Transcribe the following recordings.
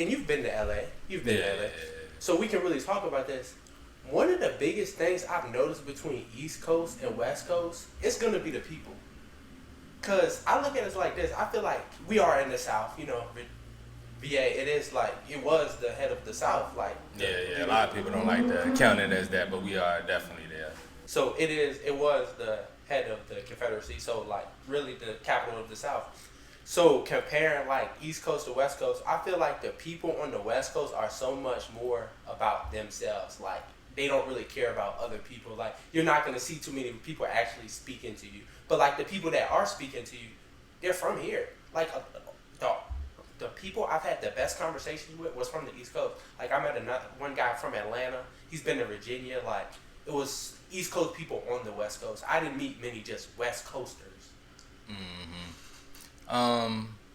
and you've been to LA. You've been to LA. So we can really talk about this. One of the biggest things I've noticed between East Coast and West Coast, it's going to be the people. Because I look at it like this. I feel like we are in the South, you know, VA, it is like, it was the head of the South. Like a lot of people don't like to count it as that, but we are definitely there. So it was the head of the Confederacy, so like really the capital of the South. So comparing like East Coast to West Coast, I feel like the people on the West Coast are so much more about themselves. Like they don't really care about other people. Like you're not going to see too many people actually speaking to you. But like the people that are speaking to you, they're from here. Like the people I've had the best conversations with was from the East Coast. Like I met one guy from Atlanta. He's been to Virginia. Like it was East Coast people on the West Coast. I didn't meet many just West Coasters.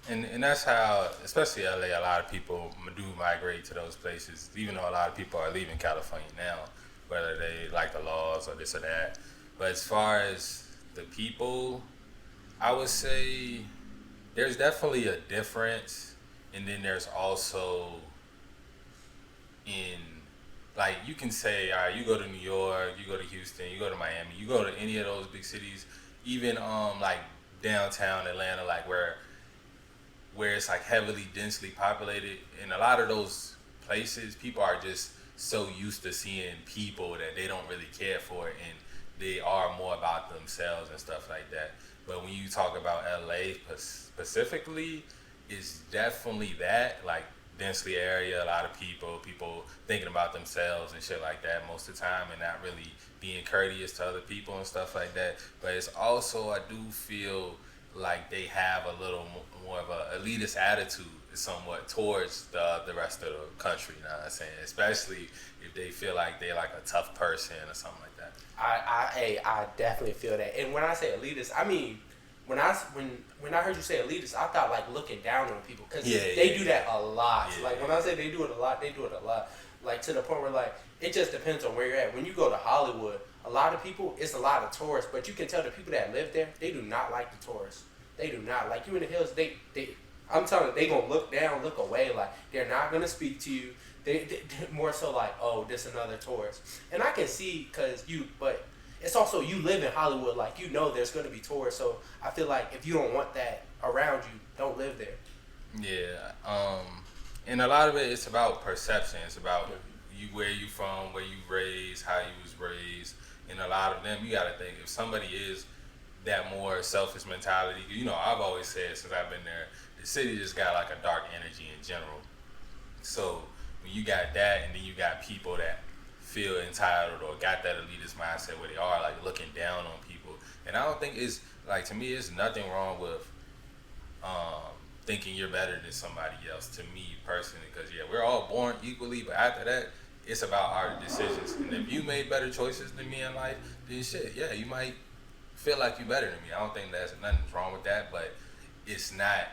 And that's how, especially LA, a lot of people do migrate to those places, even though a lot of people are leaving California now, whether they like the laws or this or that. But as far as the people, I would say there's definitely a difference. And then there's also in, like, you can say, all right, you go to New York, you go to Houston, you go to Miami, you go to any of those big cities, even like downtown Atlanta, like where it's like heavily densely populated. In a lot of those places, people are just so used to seeing people that they don't really care for it, and they are more about themselves and stuff like that. But when you talk about LA specifically, it's definitely that, like densely area, a lot of people thinking about themselves and shit like that most of the time, and not really being courteous to other people and stuff like that. But it's also, I do feel like they have a little more of a elitist attitude somewhat towards the rest of the country, you know what I'm saying? Especially if they feel like they're like a tough person or something like that. I definitely feel that. And when I say elitist, I mean, when I heard you say elitist, I thought like looking down on people, because they do that a lot. Yeah. Like when I say they do it a lot, they do it a lot. Like to the point where like it just depends on where you're at. When you go to Hollywood, a lot of people, it's a lot of tourists, but you can tell the people that live there, they do not like the tourists. They do not. Like you in the hills, I'm telling you, they gonna look down, look away. Like they're not gonna speak to you. They more so like, oh, this another tourist. And I can see, but it's also, you live in Hollywood, like you know there's gonna be tourists. So I feel like if you don't want that around you, don't live there. Yeah. And a lot of it, it's about perception. It's about you, where you from, where you raised, how you was raised. And a lot of them, you gotta think, if somebody is that more selfish mentality, you know, I've always said since I've been there, the city just got like a dark energy in general. So when you got that, and then you got people that feel entitled or got that elitist mindset where they are like looking down on people. And I don't think it's like, to me, it's nothing wrong with thinking you're better than somebody else, to me personally, because we're all born equally, but after that, it's about our decisions. And if you made better choices than me in life, then shit, you might feel like you're better than me. I don't think there's nothing wrong with that, but it's not.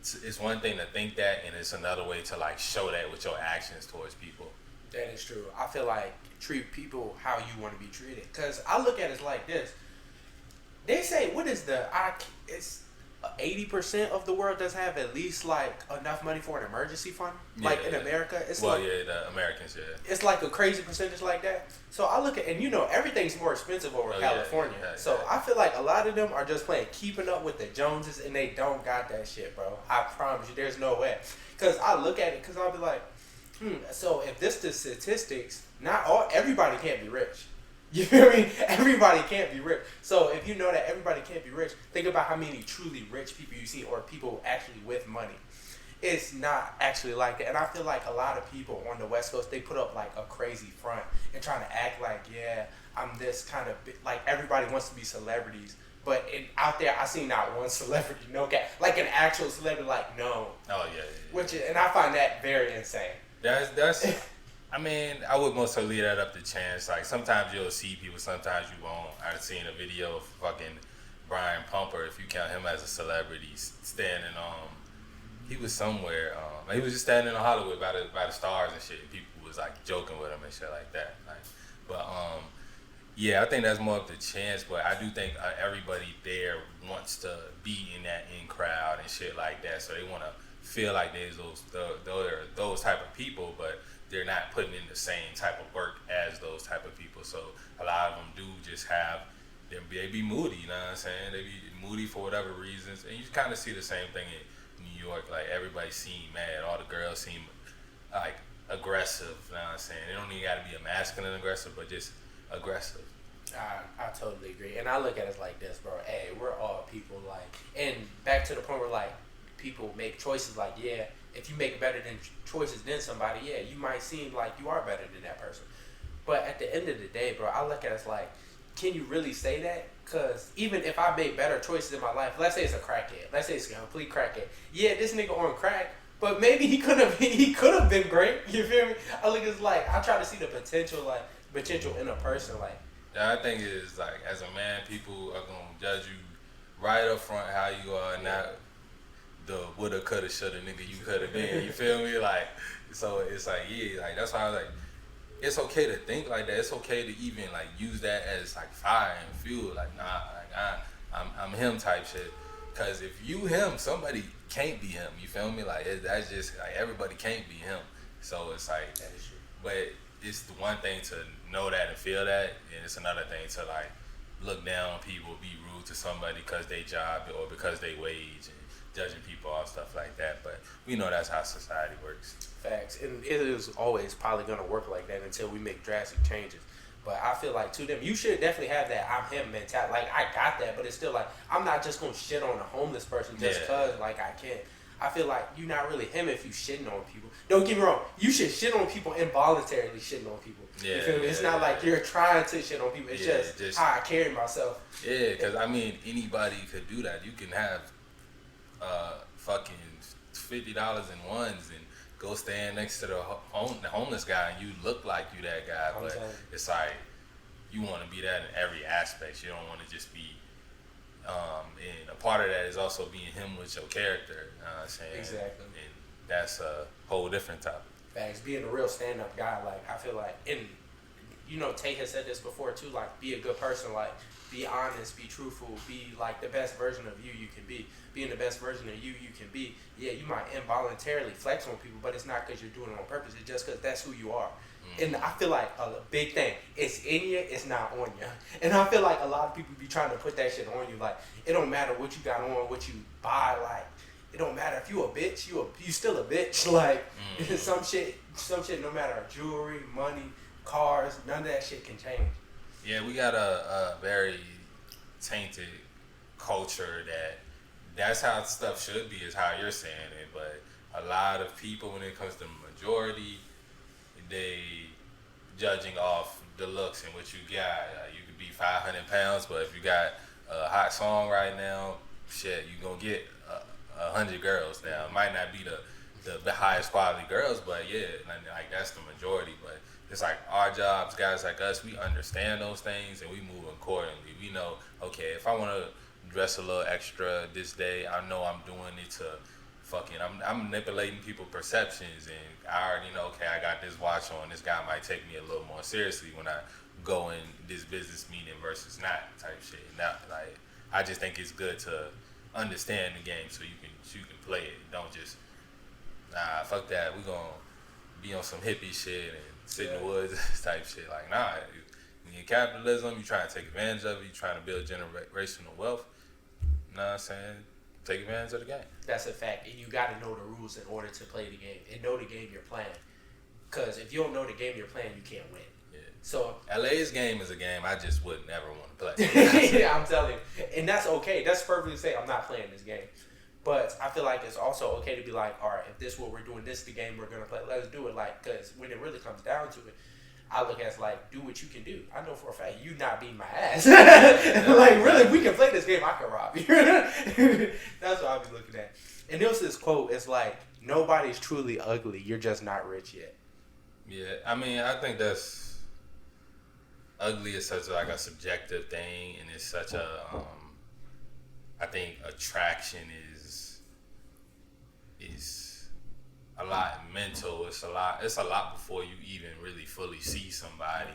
It's one thing to think that, and it's another way to like show that with your actions towards people. That is true. I feel like treat people how you want to be treated. Because I look at it like this. They say, what is it's 80% of the world does have at least like enough money for an emergency fund. Like in America, it's the Americans, it's like a crazy percentage like that. So I look at, and you know, everything's more expensive over California. So I feel like a lot of them are just playing keeping up with the Joneses, and they don't got that shit, bro. I promise you, there's no way. Because I look at it, because I'll be like, so if this the statistics, everybody can't be rich. You feel me? Everybody can't be rich. So if you know that everybody can't be rich, think about how many truly rich people you see, or people actually with money. It's not actually like that. And I feel like a lot of people on the West Coast, they put up like a crazy front and trying to act like, I'm this kind of, like everybody wants to be celebrities. But out there, I see not one celebrity, no cap, like an actual celebrity, like no. Oh yeah. And I find that very insane. That's I mean, I would mostly leave that up to chance. Like, sometimes you'll see people, sometimes you won't. I've seen a video of fucking Brian Pumper, if you count him as a celebrity, standing he was somewhere, he was just standing in Hollywood by the stars and shit. People was like joking with him and shit like that. Like, but I think that's more up to chance. But I do think everybody there wants to be in that in crowd and shit like that. So they want to feel like there's those type of people, but they're not putting in the same type of work as those type of people. So a lot of them do just have they be moody. You know what I'm saying? They be moody for whatever reasons, and you kind of see the same thing in New York. Like everybody seem mad. All the girls seem like aggressive. You know what I'm saying? They don't even got to be a masculine aggressive, but just aggressive. I totally agree, and I look at it like this, bro. Hey, we're all people, like, and back to the point where like people make choices. Like, yeah, if you make better than choices than somebody, yeah, you might seem like you are better than that person. But at the end of the day, bro, I look at it as like, can you really say that? Because even if I make better choices in my life, let's say it's a crackhead, let's say it's a complete crackhead. Yeah, this nigga on crack, but maybe he could have been great. You feel me? I look at it like I try to see the potential in a person, like. Yeah, I think it's like as a man, people are gonna judge you right up front how you are, not the woulda, coulda, shoulda nigga you coulda been. You feel me? Like, so it's like, yeah, like that's why I was like, it's okay to think like that. It's okay to even like use that as like fire and fuel. Like, nah, like I'm him type shit. Cause if you him, somebody can't be him. You feel me? Like that's just like everybody can't be him. So it's like, That is true. but it's the one thing to know that and feel that, and it's another thing to like look down on people, be rude to somebody because they job or because they wage, and judging people off stuff like that. But we know that's how society works. Facts, and it is always probably gonna work like that until we make drastic changes. But I feel like to them, you should definitely have that I'm him mentality. Like I got that, but it's still like I'm not just gonna shit on a homeless person just cause like I can. I feel like you're not really him if you shitting on people. Don't get me wrong. You should shit on people involuntarily shitting on people. Yeah, you feel me? It's not like you're trying to shit on people. It's just how I carry myself. Yeah, because I mean, anybody could do that. You can have fucking $50 in ones and go stand next to the homeless guy and you look like you that guy. But it's like you want to be that in every aspect. You don't want to just be. And a part of that is also being him with your character. You know what I'm saying? Exactly. And that's a whole different topic. Facts. Being a real stand-up guy, like I feel like, and you know, Tate has said this before too. Like, be a good person. Like, be honest, be truthful, be like the best version of you can be. Being the best version of you can be. Yeah, you might involuntarily flex on people, but it's not because you're doing it on purpose. It's just because that's who you are. And I feel like a big thing, it's in you, it's not on you. And I feel like a lot of people be trying to put that shit on you. Like, it don't matter what you got on, what you buy. Like, it don't matter if you a bitch, you still a bitch. Like, some shit, no matter jewelry, money, cars, none of that shit can change. Yeah, we got a very tainted culture that's how stuff should be, is how you're saying it. But a lot of people, when it comes to majority, they judging off the looks and what you got. You could be 500 pounds, but if you got a hot song right now, shit, you gonna get 100 girls. Now, it might not be the highest quality girls, but yeah, like that's the majority. But it's like our jobs, guys like us, we understand those things and we move accordingly. We know, okay, if I want to dress a little extra this day, I know I'm doing it to I'm manipulating people's perceptions, and I already know, okay, I got this watch on, this guy might take me a little more seriously when I go in this business meeting versus not type shit. Not like, I just think it's good to understand the game so you can play it. Don't just fuck that. We gonna be on some hippie shit and sit in the woods type shit. Like, nah, in capitalism, you trying to take advantage of it. You trying to build generational wealth. You know what I'm saying? Take advantage of the game. That's a fact, and you got to know the rules in order to play the game and know the game you're playing. Because if you don't know the game you're playing, you can't win. Yeah. So LA's game is a game I just would never want to play. yeah, I'm telling you, and that's okay. That's perfectly safe. I'm not playing this game, but I feel like it's also okay to be like, all right, if this is what we're doing, this is the game we're gonna play. Let's do it. Like, because when it really comes down to it, I look at it as like, do what you can do. I know for a fact you not beating my ass. Like, really, if we can play this game, I can rob you. That's what I'll be looking at. And there's this quote, it's like, nobody's truly ugly, you're just not rich yet. Yeah, I mean, I think that's, ugly is such like a subjective thing, and it's such a, I think attraction is a lot mental. It's a lot before you even really fully see somebody.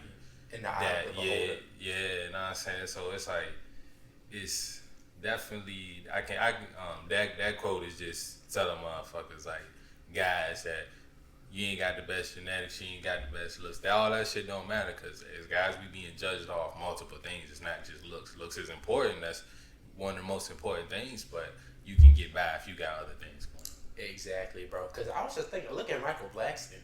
In the eye of the beholder. You know what I'm saying? So it's like, definitely, that quote is just telling motherfuckers like guys that you ain't got the best genetics, you ain't got the best looks. All that shit don't matter because as guys we being judged off multiple things. It's not just looks. Looks is important. That's one of the most important things, but you can get by if you got other things going on. Exactly, bro. Because I was just thinking, look at Michael Blackston.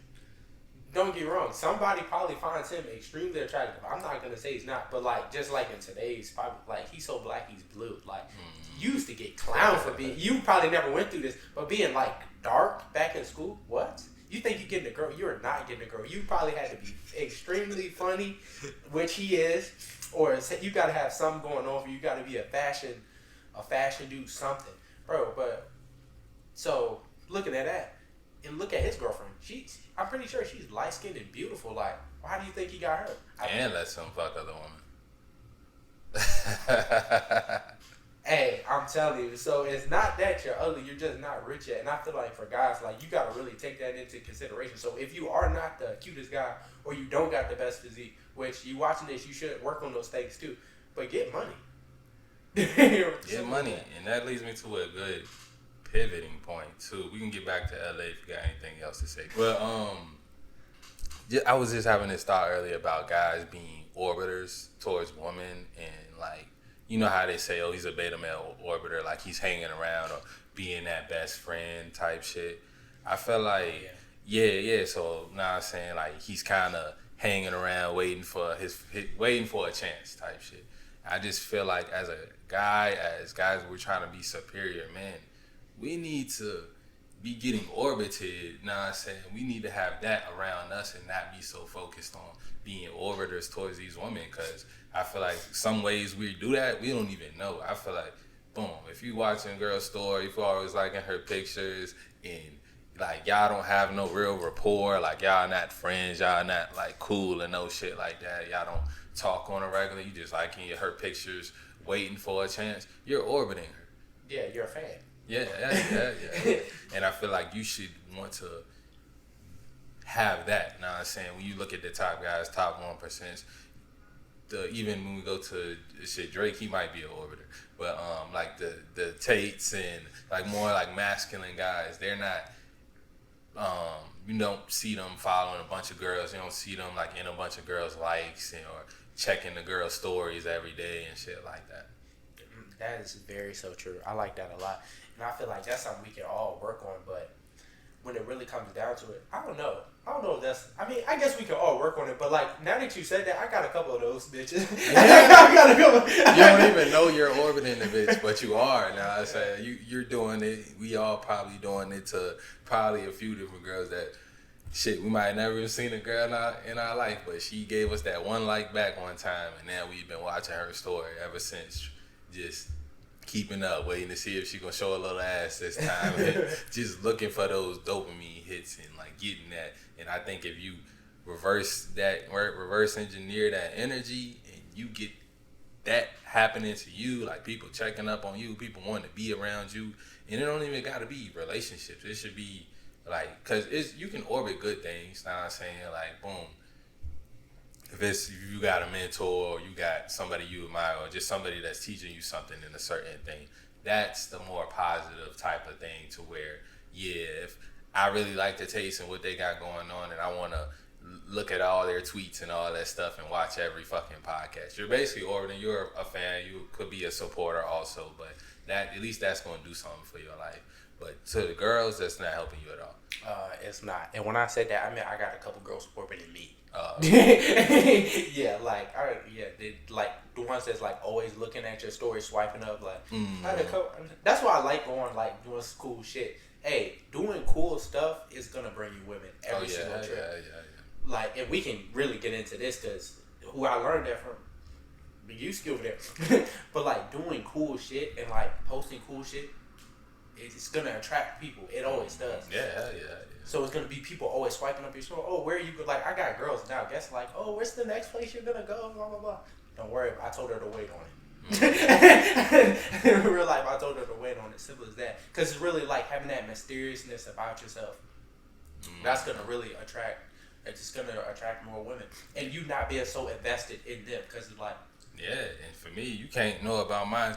Don't get me wrong. Somebody probably finds him extremely attractive. I'm not gonna say he's not, but like just like in today's, probably like he's so black he's blue. Like you used to get clowned for being. You probably never went through this, but being like dark back in school. What? You think you getting a girl? You're not getting a girl. You probably had to be extremely funny, which he is, or you got to have something going on for you. You got to be a fashion dude, something, bro. But so looking at that, and look at his girlfriend. I'm pretty sure she's light skinned and beautiful. Like, why do you think he got her? And let some fuck other woman. Hey, I'm telling you. So it's not that you're ugly. You're just not rich yet. And I feel like for guys, like you gotta really take that into consideration. So if you are not the cutest guy, or you don't got the best physique, which you watching this, you should work on those things too. But get money. Get money, and that leads me to a good pivoting point too. We can get back to LA if you got anything else to say. Well, I was just having this thought earlier about guys being orbiters towards women, and like, you know how they say, oh, he's a beta male orbiter, like he's hanging around or being that best friend type shit. I feel like, yeah. So now I'm saying like he's kind of hanging around waiting for waiting for a chance type shit. I just feel like as guys, we're trying to be superior men. We need to be getting orbited, you know what I'm saying? We need to have that around us and not be so focused on being orbiters towards these women, because I feel like some ways we do that, we don't even know. I feel like, boom, if you watching a girl's story, if you always liking her pictures, and like y'all don't have no real rapport, like y'all not friends, y'all not like cool and no shit like that, y'all don't talk on a regular, you just liking her pictures, waiting for a chance, you're orbiting her. Yeah, you're a fan. Yeah. And I feel like you should want to have that. You know what I'm saying? When you look at the top guys, top 1%, even when we go to shit, Drake, he might be an orbiter. But like the Tates and like more like masculine guys, they're not. You don't see them following a bunch of girls. You don't see them like in a bunch of girls' likes or checking the girls' stories every day and shit like that. That is very so true. I like that a lot. And I feel like that's something we can all work on, but when it really comes down to it, I don't know if that's, I mean, I guess we can all work on it, but like, now that you said that, I got a couple of those bitches. I got a couple. You don't even know you're orbiting the bitch, but you are. Now I say you're doing it. We all probably doing it to probably a few different girls that, shit, we might never have seen a girl in our life, but she gave us that one like back one time, and now we've been watching her story ever since, just keeping up, waiting to see if she gonna show a little ass this time, and just looking for those dopamine hits and like getting that. And I think if you reverse engineer that energy, and you get that happening to you, like people checking up on you, people wanting to be around you, and it don't even gotta be relationships. It should be like, cause you can orbit good things. Now I'm saying like, boom. If you got a mentor, or you got somebody you admire, or just somebody that's teaching you something in a certain thing, that's the more positive type of thing, to where, yeah, if I really like the taste and what they got going on, and I want to look at all their tweets and all that stuff and watch every fucking podcast, you're basically orbiting. You're a fan. You could be a supporter also, but that, at least that's going to do something for your life. But to the girls, that's not helping you at all. It's not. And when I said that, I mean I got a couple girls orbiting me. Yeah, like like the ones that's like always looking at your story, swiping up. Like I had a couple, that's why I like going, like doing cool shit. Hey, doing cool stuff is gonna bring you women every single trip. Yeah. Like, and we can really get into this because who I learned that from, you skill there. But like doing cool shit and like posting cool shit, it's gonna attract people. It always does. Yeah. So it's gonna be people always swiping up your store. Oh, where are you? Like, I got girls now. Guess like, oh, where's the next place you're gonna go? Blah blah blah. Don't worry, I told her to wait on it. In real life, I told her to wait on it. Simple as that. Because it's really like having that mysteriousness about yourself. That's gonna really attract. It's just gonna attract more women, and you not being so invested in them because it's like. Yeah, and for me, you can't know about my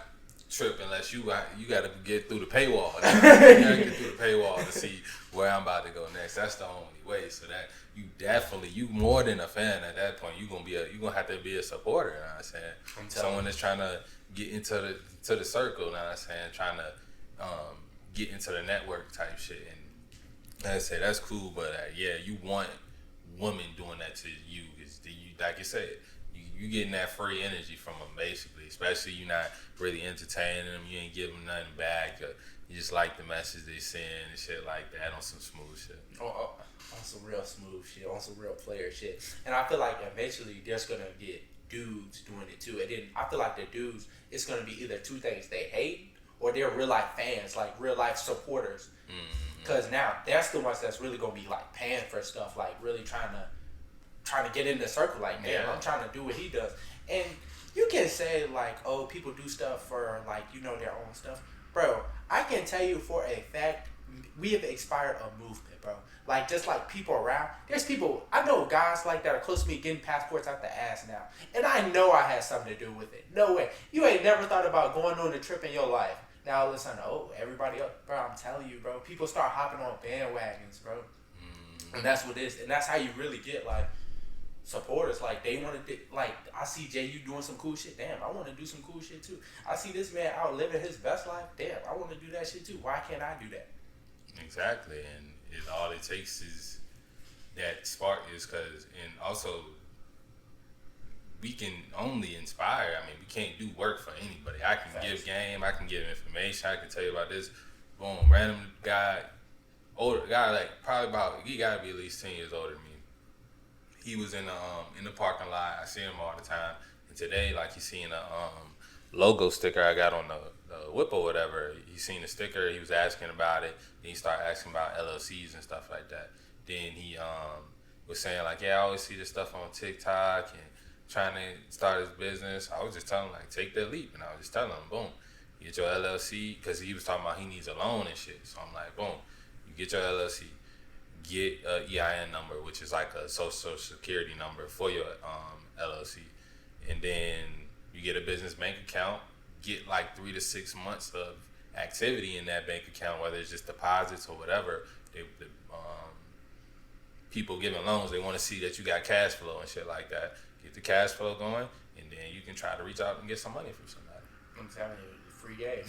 trip unless you got to get through the paywall. You gotta get through the paywall to see where I'm about to go next. That's the only way. So that you more than a fan at that point. You gonna have to be a supporter. You know what I'm saying? Someone that's trying to get into the circle. You know what I'm saying? Trying to get into the network type shit. And I say that's cool, but yeah, you want women doing that to you. Like you said, you getting that free energy from them basically. Especially you not really entertaining them. You ain't giving them nothing back. You just like the message they send and shit like that on some smooth shit. On some real smooth shit, on some real player shit. And I feel like eventually there's gonna get dudes doing it too. And then I feel like the dudes, it's gonna be either two things: they hate or they're real life fans, like real life supporters. Because now that's the ones that's really gonna be like paying for stuff, like really trying to get in the circle. Like, damn, I'm trying to do what he does. And you can say like, oh, people do stuff for like, their own stuff, bro. I can tell you for a fact, we have inspired a movement, bro. Like, just like people around, there's people, I know guys like that are close to me getting passports out the ass now. And I know I had something to do with it. No way. You ain't never thought about going on a trip in your life. Now listen, everybody else, bro, I'm telling you, bro, people start hopping on bandwagons, bro. And that's what it is. And that's how you really get, like, supporters. Like, they want to, like, I see you doing some cool shit. Damn, I want to do some cool shit, too. I see this man out living his best life. Damn, I want to do that shit, too. Why can't I do that? Exactly. And all it takes is that spark and also, we can only inspire. I mean, we can't do work for anybody. I can give game, I can give information, I can tell you about this. Boom, random guy, older guy, like he gotta be at least 10 years older than me. He was in the parking lot. I see him all the time. And today, like, he seen a logo sticker I got on the whip or whatever. He seen the sticker. He was asking about it. Then he started asking about LLCs and stuff like that. Then he was saying like, yeah, I always see this stuff on TikTok and trying to start his business. I was just telling him, like, take that leap. And I was just telling him, boom, you get your LLC, because he was talking about he needs a loan and shit. So I'm like, boom, you get your LLC, get a EIN number, which is like a social security number for your LLC. And then you get a business bank account, get like 3 to 6 months of activity in that bank account, whether it's just deposits or whatever. People giving loans, they want to see that you got cash flow and shit like that. Get the cash flow going, and then you can try to reach out and get some money from somebody. I'm telling you, free game.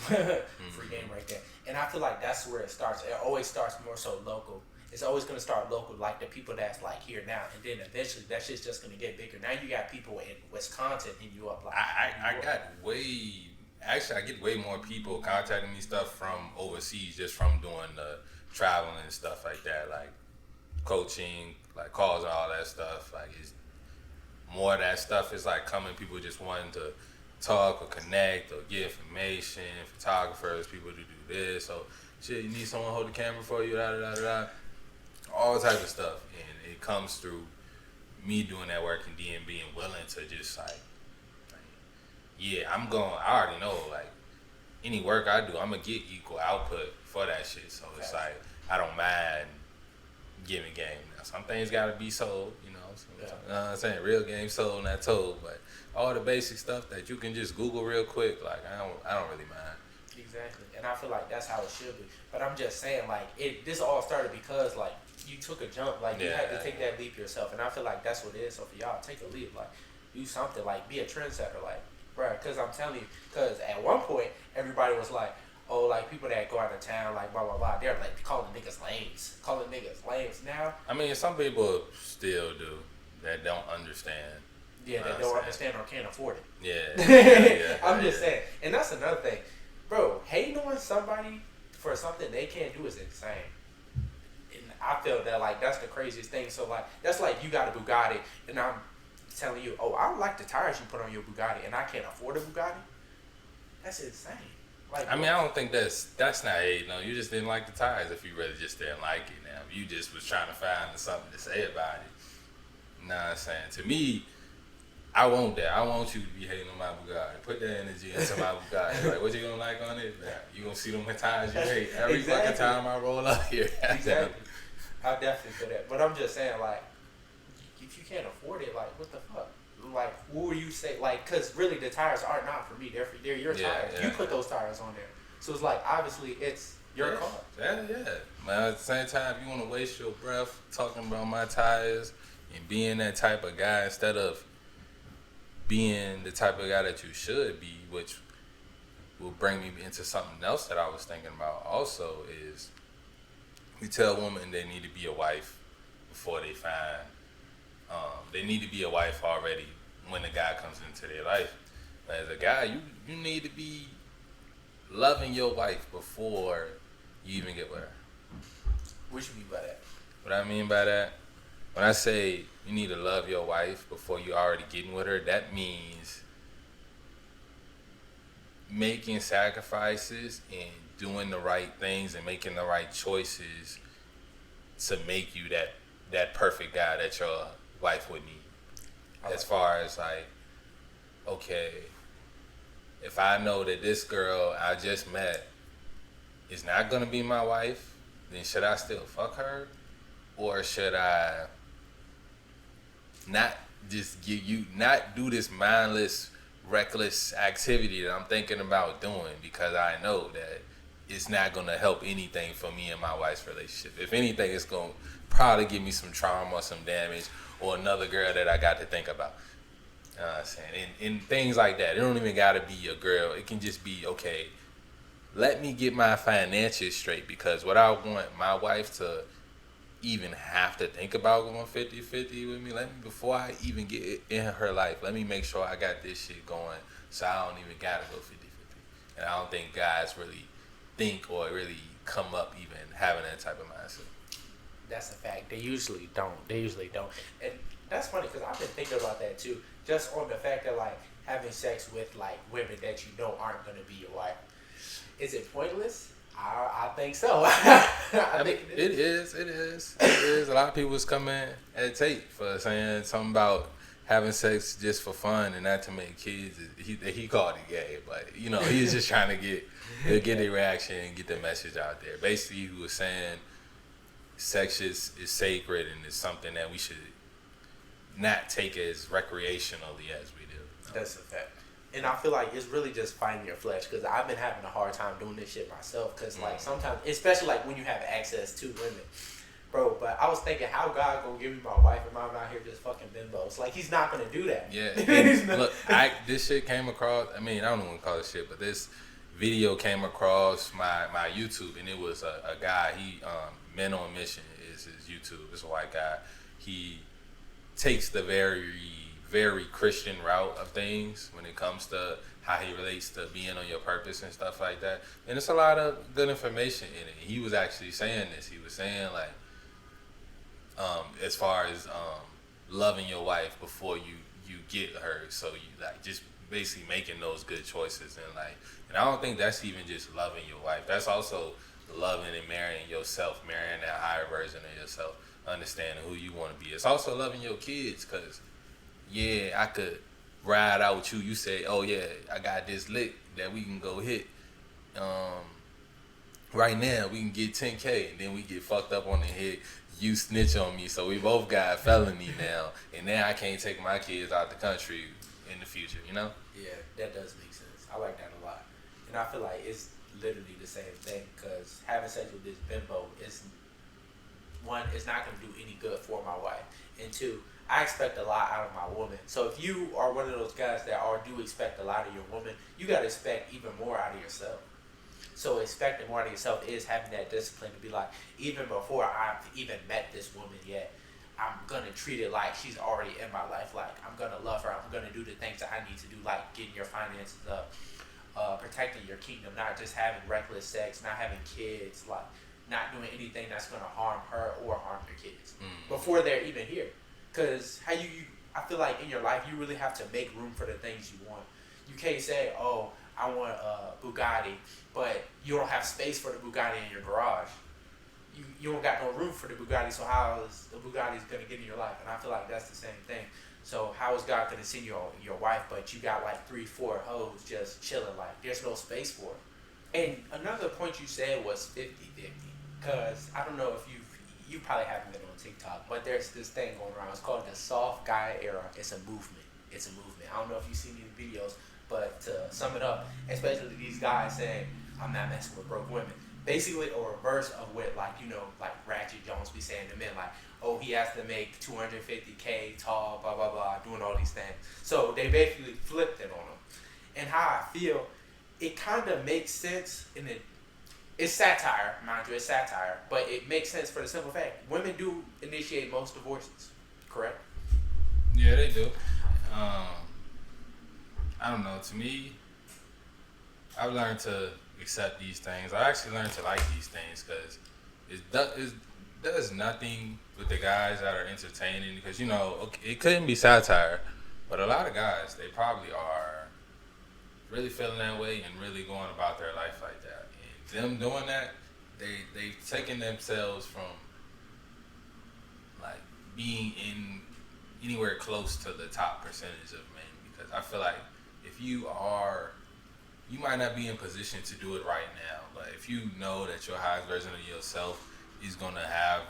Free game right there. And I feel like that's where it starts. It always starts more so local. It's always going to start local, like the people that's like here now. And then eventually that shit's just going to get bigger. Now you got people in Wisconsin hitting you up. Like, I get way more people contacting me stuff from overseas, just from doing the traveling and stuff like that, like coaching, like calls and all that stuff. Like, it's more of that stuff is like coming, people just wanting to talk or connect or get information, photographers, people to do this. So shit, you need someone to hold the camera for you, all type of stuff. And it comes through me doing that work and then being willing to just like yeah, I already know, like, any work I do, I'm gonna get equal output for that shit. So it's like, I don't mind giving game. Now, some things gotta be sold, you know. So, you know what I'm saying? Real game sold, not told. But all the basic stuff that you can just Google real quick, like, I don't really mind. Exactly. And I feel like that's how it should be. But I'm just saying, like, this all started because, like, you took a jump. Like, you had to take that leap yourself. And I feel like that's what it is. So for y'all, take a leap. Like, do something. Like, be a trendsetter. Like, bro, because I'm telling you, because at one point, everybody was like, oh, like, people that go out of town, like, blah, blah, blah. They're, like, calling niggas lames. Now, I mean, some people still do that don't understand. Yeah, that don't understand or can't afford it. Yeah. I'm just saying. And that's another thing. Bro, hating on somebody for something they can't do is insane. And I feel that, like, that's the craziest thing. So, like, that's like you got a Bugatti, and I'm telling you, oh, I like the tires you put on your Bugatti, and I can't afford a Bugatti. That's insane. Like, I mean, I don't think that's not hate. No, you just didn't like the tires if you really just didn't like it. Now, if you just was trying to find something to say about it. You know what I'm saying? To me, I want that. I want you to be hating on my Bugatti. Put that energy into my Bugatti. Like, what you gonna like on it? You gonna see them tires you hate every fucking time I roll up here. Exactly. I definitely feel that. But I'm just saying, like, if you can't afford it, like, what the fuck? like, who are you say, like, because really the tires are not for me. They're your tires. You put those tires on there. So it's like, obviously, it's your car. Yeah. But at the same time, if you want to waste your breath talking about my tires and being that type of guy instead of being the type of guy that you should be, which will bring me into something else that I was thinking about also is we tell women they need to be a wife before they find, they need to be a wife already when the guy comes into their life. But as a guy, you need to be loving your wife before you even get with her. What you mean by that? What I mean by that, when I say you need to love your wife before you already getting with her, that means making sacrifices and doing the right things and making the right choices to make you that perfect guy that your wife would need. As far as like, okay, if I know that this girl I just met is not gonna be my wife, then should I still fuck her? Or should I not not do this mindless, reckless activity that I'm thinking about doing because I know that it's not gonna help anything for me and my wife's relationship. If anything, it's gonna probably give me some trauma, some damage, or another girl that I got to think about. You know what I'm saying? And things like that. It don't even gotta be a girl. It can just be, okay, let me get my finances straight, because what I want my wife to even have to think about going 50-50 with me, before I even get in her life, let me make sure I got this shit going so I don't even gotta go 50-50. And I don't think guys really think or really come up even having that type of mindset. That's a fact. They usually don't. And that's funny because I've been thinking about that too. Just on the fact that like having sex with like women that you know aren't going to be your wife. Is it pointless? I think so. I think it is. It is. A lot of people is coming at Tate for saying something about having sex just for fun and not to make kids. He called it gay, but you know he's just trying to get a reaction and get the message out there. Basically, he was saying sex is sacred and it's something that we should not take as recreationally as we do. That's a fact. And I feel like it's really just fighting your flesh, because I've been having a hard time doing this shit myself, because like sometimes, especially like when you have access to women, bro. But I was thinking, how God gonna give me my wife and I'm out here just fucking bimbos? Like, he's not gonna do that. Yeah. Look, this shit came across, I mean, I don't know what to call it shit, but this video came across my YouTube, and it was a guy, he Men on Mission is his YouTube. It's a white guy. He takes the very Christian route of things when it comes to how he relates to being on your purpose and stuff like that. And it's a lot of good information in it. He was actually saying this. He was saying like, as far as loving your wife before you get her, so you like just basically making those good choices and I don't think that's even just loving your wife. That's also loving and marrying yourself, marrying that higher version of yourself, understanding who you want to be. It's also loving your kids, because yeah, I could ride out with you. You say, oh yeah, I got this lick that we can go hit. Right now, we can get 10K, and then we get fucked up on the head. You snitch on me, so we both got felony now, and now I can't take my kids out the country in the future, you know? Yeah, that does make sense. I like that a lot. And I feel like it's literally the same thing, because having sex with this bimbo is, one, it's not going to do any good for my wife, and two, I expect a lot out of my woman. So if you are one of those guys that do expect a lot of your woman, you got to expect even more out of yourself. So expecting more out of yourself is having that discipline to be like, even before I've even met this woman yet, I'm going to treat it like she's already in my life. Like, I'm going to love her. I'm going to do the things that I need to do, like getting your finances up, protecting your kingdom, not just having reckless sex, not having kids, like not doing anything that's going to harm her or harm your kids before they're even here. Because I feel like in your life, you really have to make room for the things you want. You can't say, oh, I want a Bugatti, but you don't have space for the Bugatti in your garage. You don't got no room for the Bugatti, so how is the Bugatti going to get in your life? And I feel like that's the same thing. So how is God going to send you your wife, but you got like 3-4 hoes just chilling, like there's no space for her? And another point you said was 50-50, because I don't know if you probably haven't been on TikTok, but there's this thing going around. It's called the soft guy era. It's a movement. it's a movement. I don't know if you've seen these videos, but to sum it up, especially these guys saying, I'm not messing with broke women. Basically a reverse of what, like, you know, like Ratchet Jones be saying to men, like, oh, he has to make 250K tall, blah, blah, blah, doing all these things. So they basically flipped it on him. And how I feel, it kind of makes sense in it's satire, mind you, it's satire, but it makes sense for the simple fact women do initiate most divorces, correct? Yeah, they do. I don't know. To me, I've learned to accept these things. I actually learned to like these things because it does nothing with the guys that are entertaining. Because, you know, okay, it couldn't be satire, but a lot of guys, they probably are really feeling that way and really going about their life like that. And them doing that, they've taken themselves from like being in anywhere close to the top percentage of men. Because I feel like if you might not be in position to do it right now, but if you know that your highest version of yourself is going to have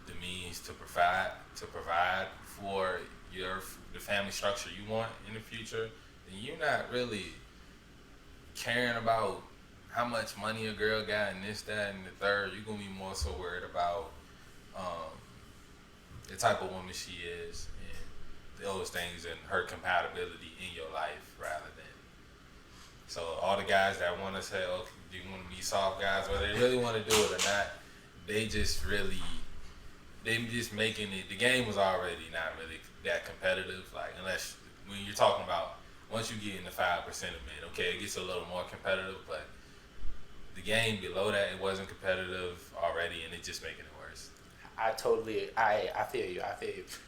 the means to provide for the family structure you want in the future, then you're not really caring about how much money a girl got and this, that, and the third. You're going to be more so worried about the type of woman she is and those things and her compatibility in your life rather than. So all the guys that want to say, oh, do you want to be soft guys, whether they really want to do it or not, they just making it. The game was already not really that competitive. Like, unless when you're talking about once you get in the 5% of men, okay, it gets a little more competitive, but the game below that, it wasn't competitive already, and it just making it worse. I feel you.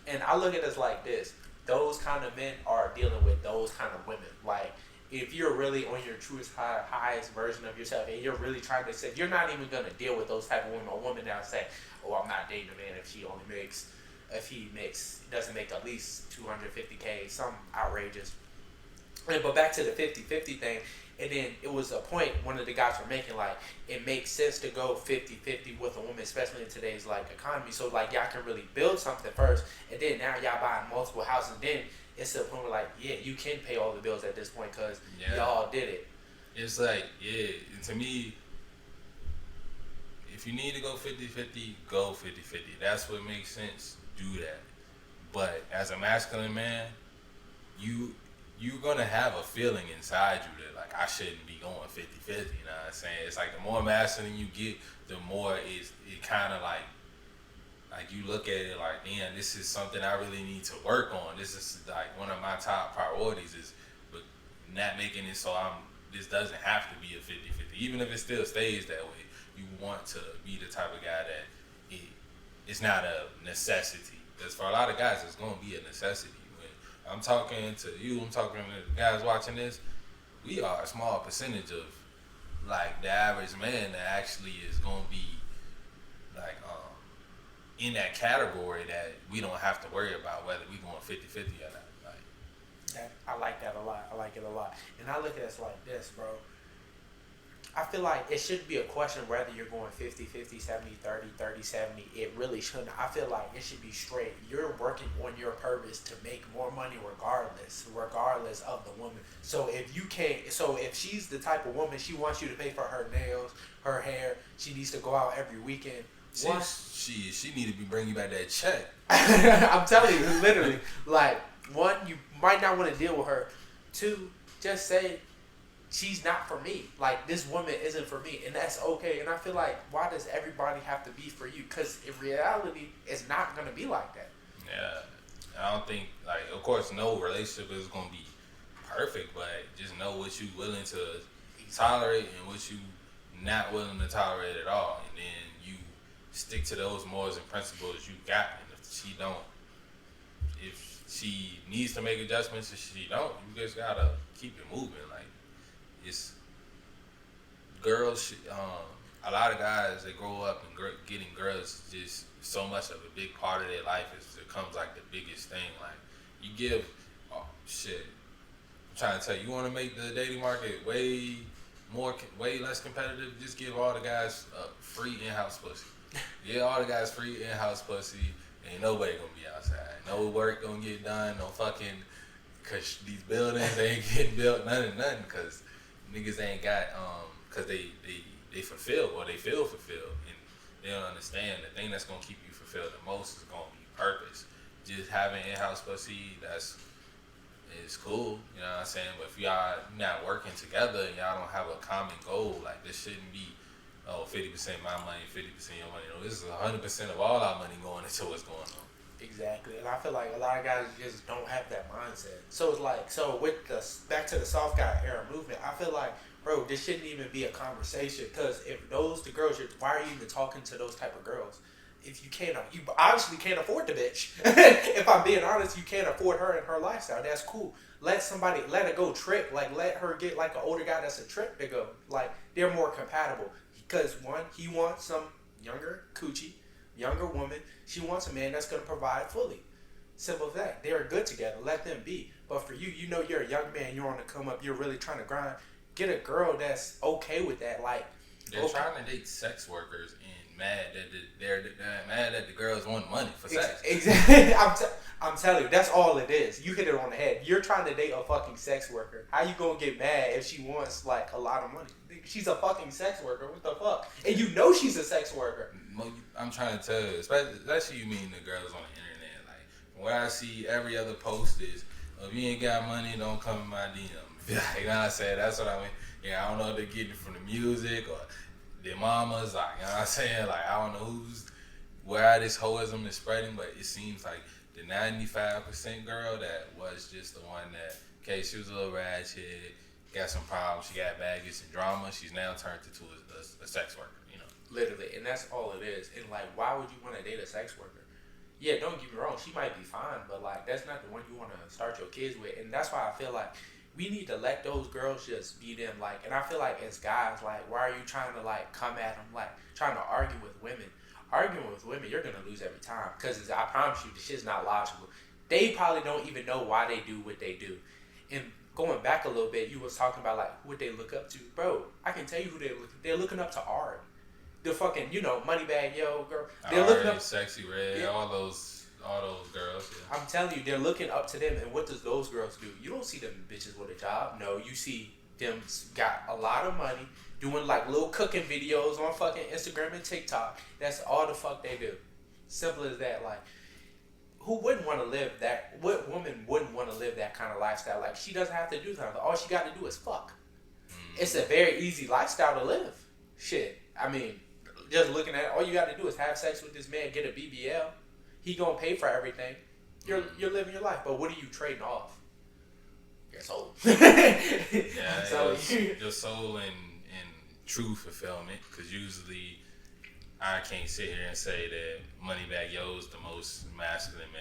And I look at it like this. Those kind of men are dealing with those kind of women. Like, if you're really on your truest, highest version of yourself, and you're really trying to say, you're not even going to deal with those type of women. A woman that'll say, oh, I'm not dating a man if he doesn't make at least 250K, something outrageous. But back to the 50-50 thing, and then it was a point one of the guys were making, like, it makes sense to go 50-50 with a woman, especially in today's, like, economy. So, like, y'all can really build something first, and then now y'all buying multiple houses. Then it's to the point where, like, yeah, you can pay all the bills at this point because y'all did it. It's like, yeah, to me, if you need to go 50-50, go 50-50. That's what makes sense. Do that. But as a masculine man, you're gonna have a feeling inside you that, like, I shouldn't be going 50-50, you know what I'm saying? It's like the more masculine you get, the more it kind of like you look at it like, damn, this is something I really need to work on. This is like one of my top priorities is, but not making it so this doesn't have to be a 50-50. Even if it still stays that way, you want to be the type of guy that it's not a necessity. Because for a lot of guys, it's gonna be a necessity. I'm talking to you, I'm talking to the guys watching this, we are a small percentage of, like, the average man that actually is going to be, like, in that category that we don't have to worry about whether we going 50-50 or not. Like, I like that a lot. I like it a lot. And I look at it like this, bro. I feel like it shouldn't be a question whether you're going 50-50, 70-30, 30-70. It really shouldn't. I feel like it should be straight. You're working on your purpose to make more money regardless of the woman. So if she's the type of woman, she wants you to pay for her nails, her hair, she needs to go out every weekend. She need to be bringing you back that check. I'm telling you, literally. Like, one, you might not want to deal with her. Two, just say, she's not for me. Like, this woman isn't for me, and that's okay. And I feel like, why does everybody have to be for you? Because in reality, it's not going to be like that. Yeah. I don't think, like, of course, no relationship is going to be perfect, but just know what you're willing to tolerate and what you not willing to tolerate at all. And then you stick to those morals and principles you got. And if she needs to make adjustments, if she don't, you just got to keep it moving. Like, it's girls, a lot of guys, they grow up and getting girls just so much of a big part of their life. It becomes like the biggest thing. Like, you give, I'm trying to tell you, you want to make the dating market way less competitive, just give all the guys free in-house pussy. Give all the guys free in-house pussy. Ain't nobody gonna be outside. No work gonna get done. No fucking Cause these buildings ain't getting built, nothing, cause niggas ain't got, cause they fulfill or they feel fulfilled, and they don't understand the thing that's gonna keep you fulfilled the most is gonna be purpose. Just having in-house pussy, it's cool, you know what I'm saying? But if y'all not working together and y'all don't have a common goal, like this shouldn't be, 50% my money, 50% your money. You know, this is 100% of all our money going into what's going on. Exactly, and I feel like a lot of guys just don't have that mindset. So it's like, with the back to the soft guy era movement, I feel like, bro, this shouldn't even be a conversation. Because if those the girls, why are you even talking to those type of girls? If you obviously can't afford the bitch. If I'm being honest, you can't afford her and her lifestyle. That's cool. Let her go trick. Like, let her get like an older guy that's a trick to go. Like, they're more compatible. Because one, he wants some younger coochie, younger woman. She wants a man that's gonna provide fully. Simple as that. They're good together. Let them be. But for you, you know you're a young man. You're on the come up. You're really trying to grind. Get a girl that's okay with that. Like, they're trying to date sex workers and mad that they're mad that the girls want money for sex. Exactly. I'm telling you, that's all it is. You hit it on the head. You're trying to date a fucking sex worker. How you gonna get mad if she wants like a lot of money? She's a fucking sex worker. What the fuck? And you know she's a sex worker. I'm trying to tell you, especially you mean the girls on the internet. Like, what I see every other post is, if you ain't got money, don't come in my DM. You know what I'm saying? That's what I mean. Yeah, I don't know if they're getting it from the music or their mamas. Like, you know what I'm saying? Like, I don't know where this hoism is spreading, but it seems like the 95% girl that was just the one that, okay, she was a little ratchet, got some problems, she got baggage and drama, she's now turned into a sex worker, you know? Literally, and that's all it is. And like, why would you want to date a sex worker? Yeah, don't get me wrong, she might be fine, but like, that's not the one you want to start your kids with. And that's why I feel like we need to let those girls just be them. Like, and I feel like as guys, like, why are you trying to like come at them, like trying to argue with women? Arguing with women, you're gonna lose every time. Because I promise you, the shit's not logical. They probably don't even know why they do what they do. And going back a little bit, you was talking about like what they look up to, bro. I can tell you who they're looking up to. Art, the fucking Moneybag Yo girl. They're looking up Sexy Red, yeah. all those girls. Yeah. I'm telling you, they're looking up to them. And what does those girls do? You don't see them bitches with a job. No, you see them got a lot of money, doing like little cooking videos on fucking Instagram and TikTok. That's all the fuck they do. Simple as that. Like, who wouldn't want to live that? What woman wouldn't want to live that kind of lifestyle? Like, she doesn't have to do something. All she got to do is fuck. It's a very easy lifestyle to live. Shit. I mean, just looking at it, all you got to do is have sex with this man, get a BBL. He gonna pay for everything. You're living your life. But what are you trading off? Your soul. Your soul and true fulfillment. Because usually, I can't sit here and say that Moneybag Yo is the most masculine man.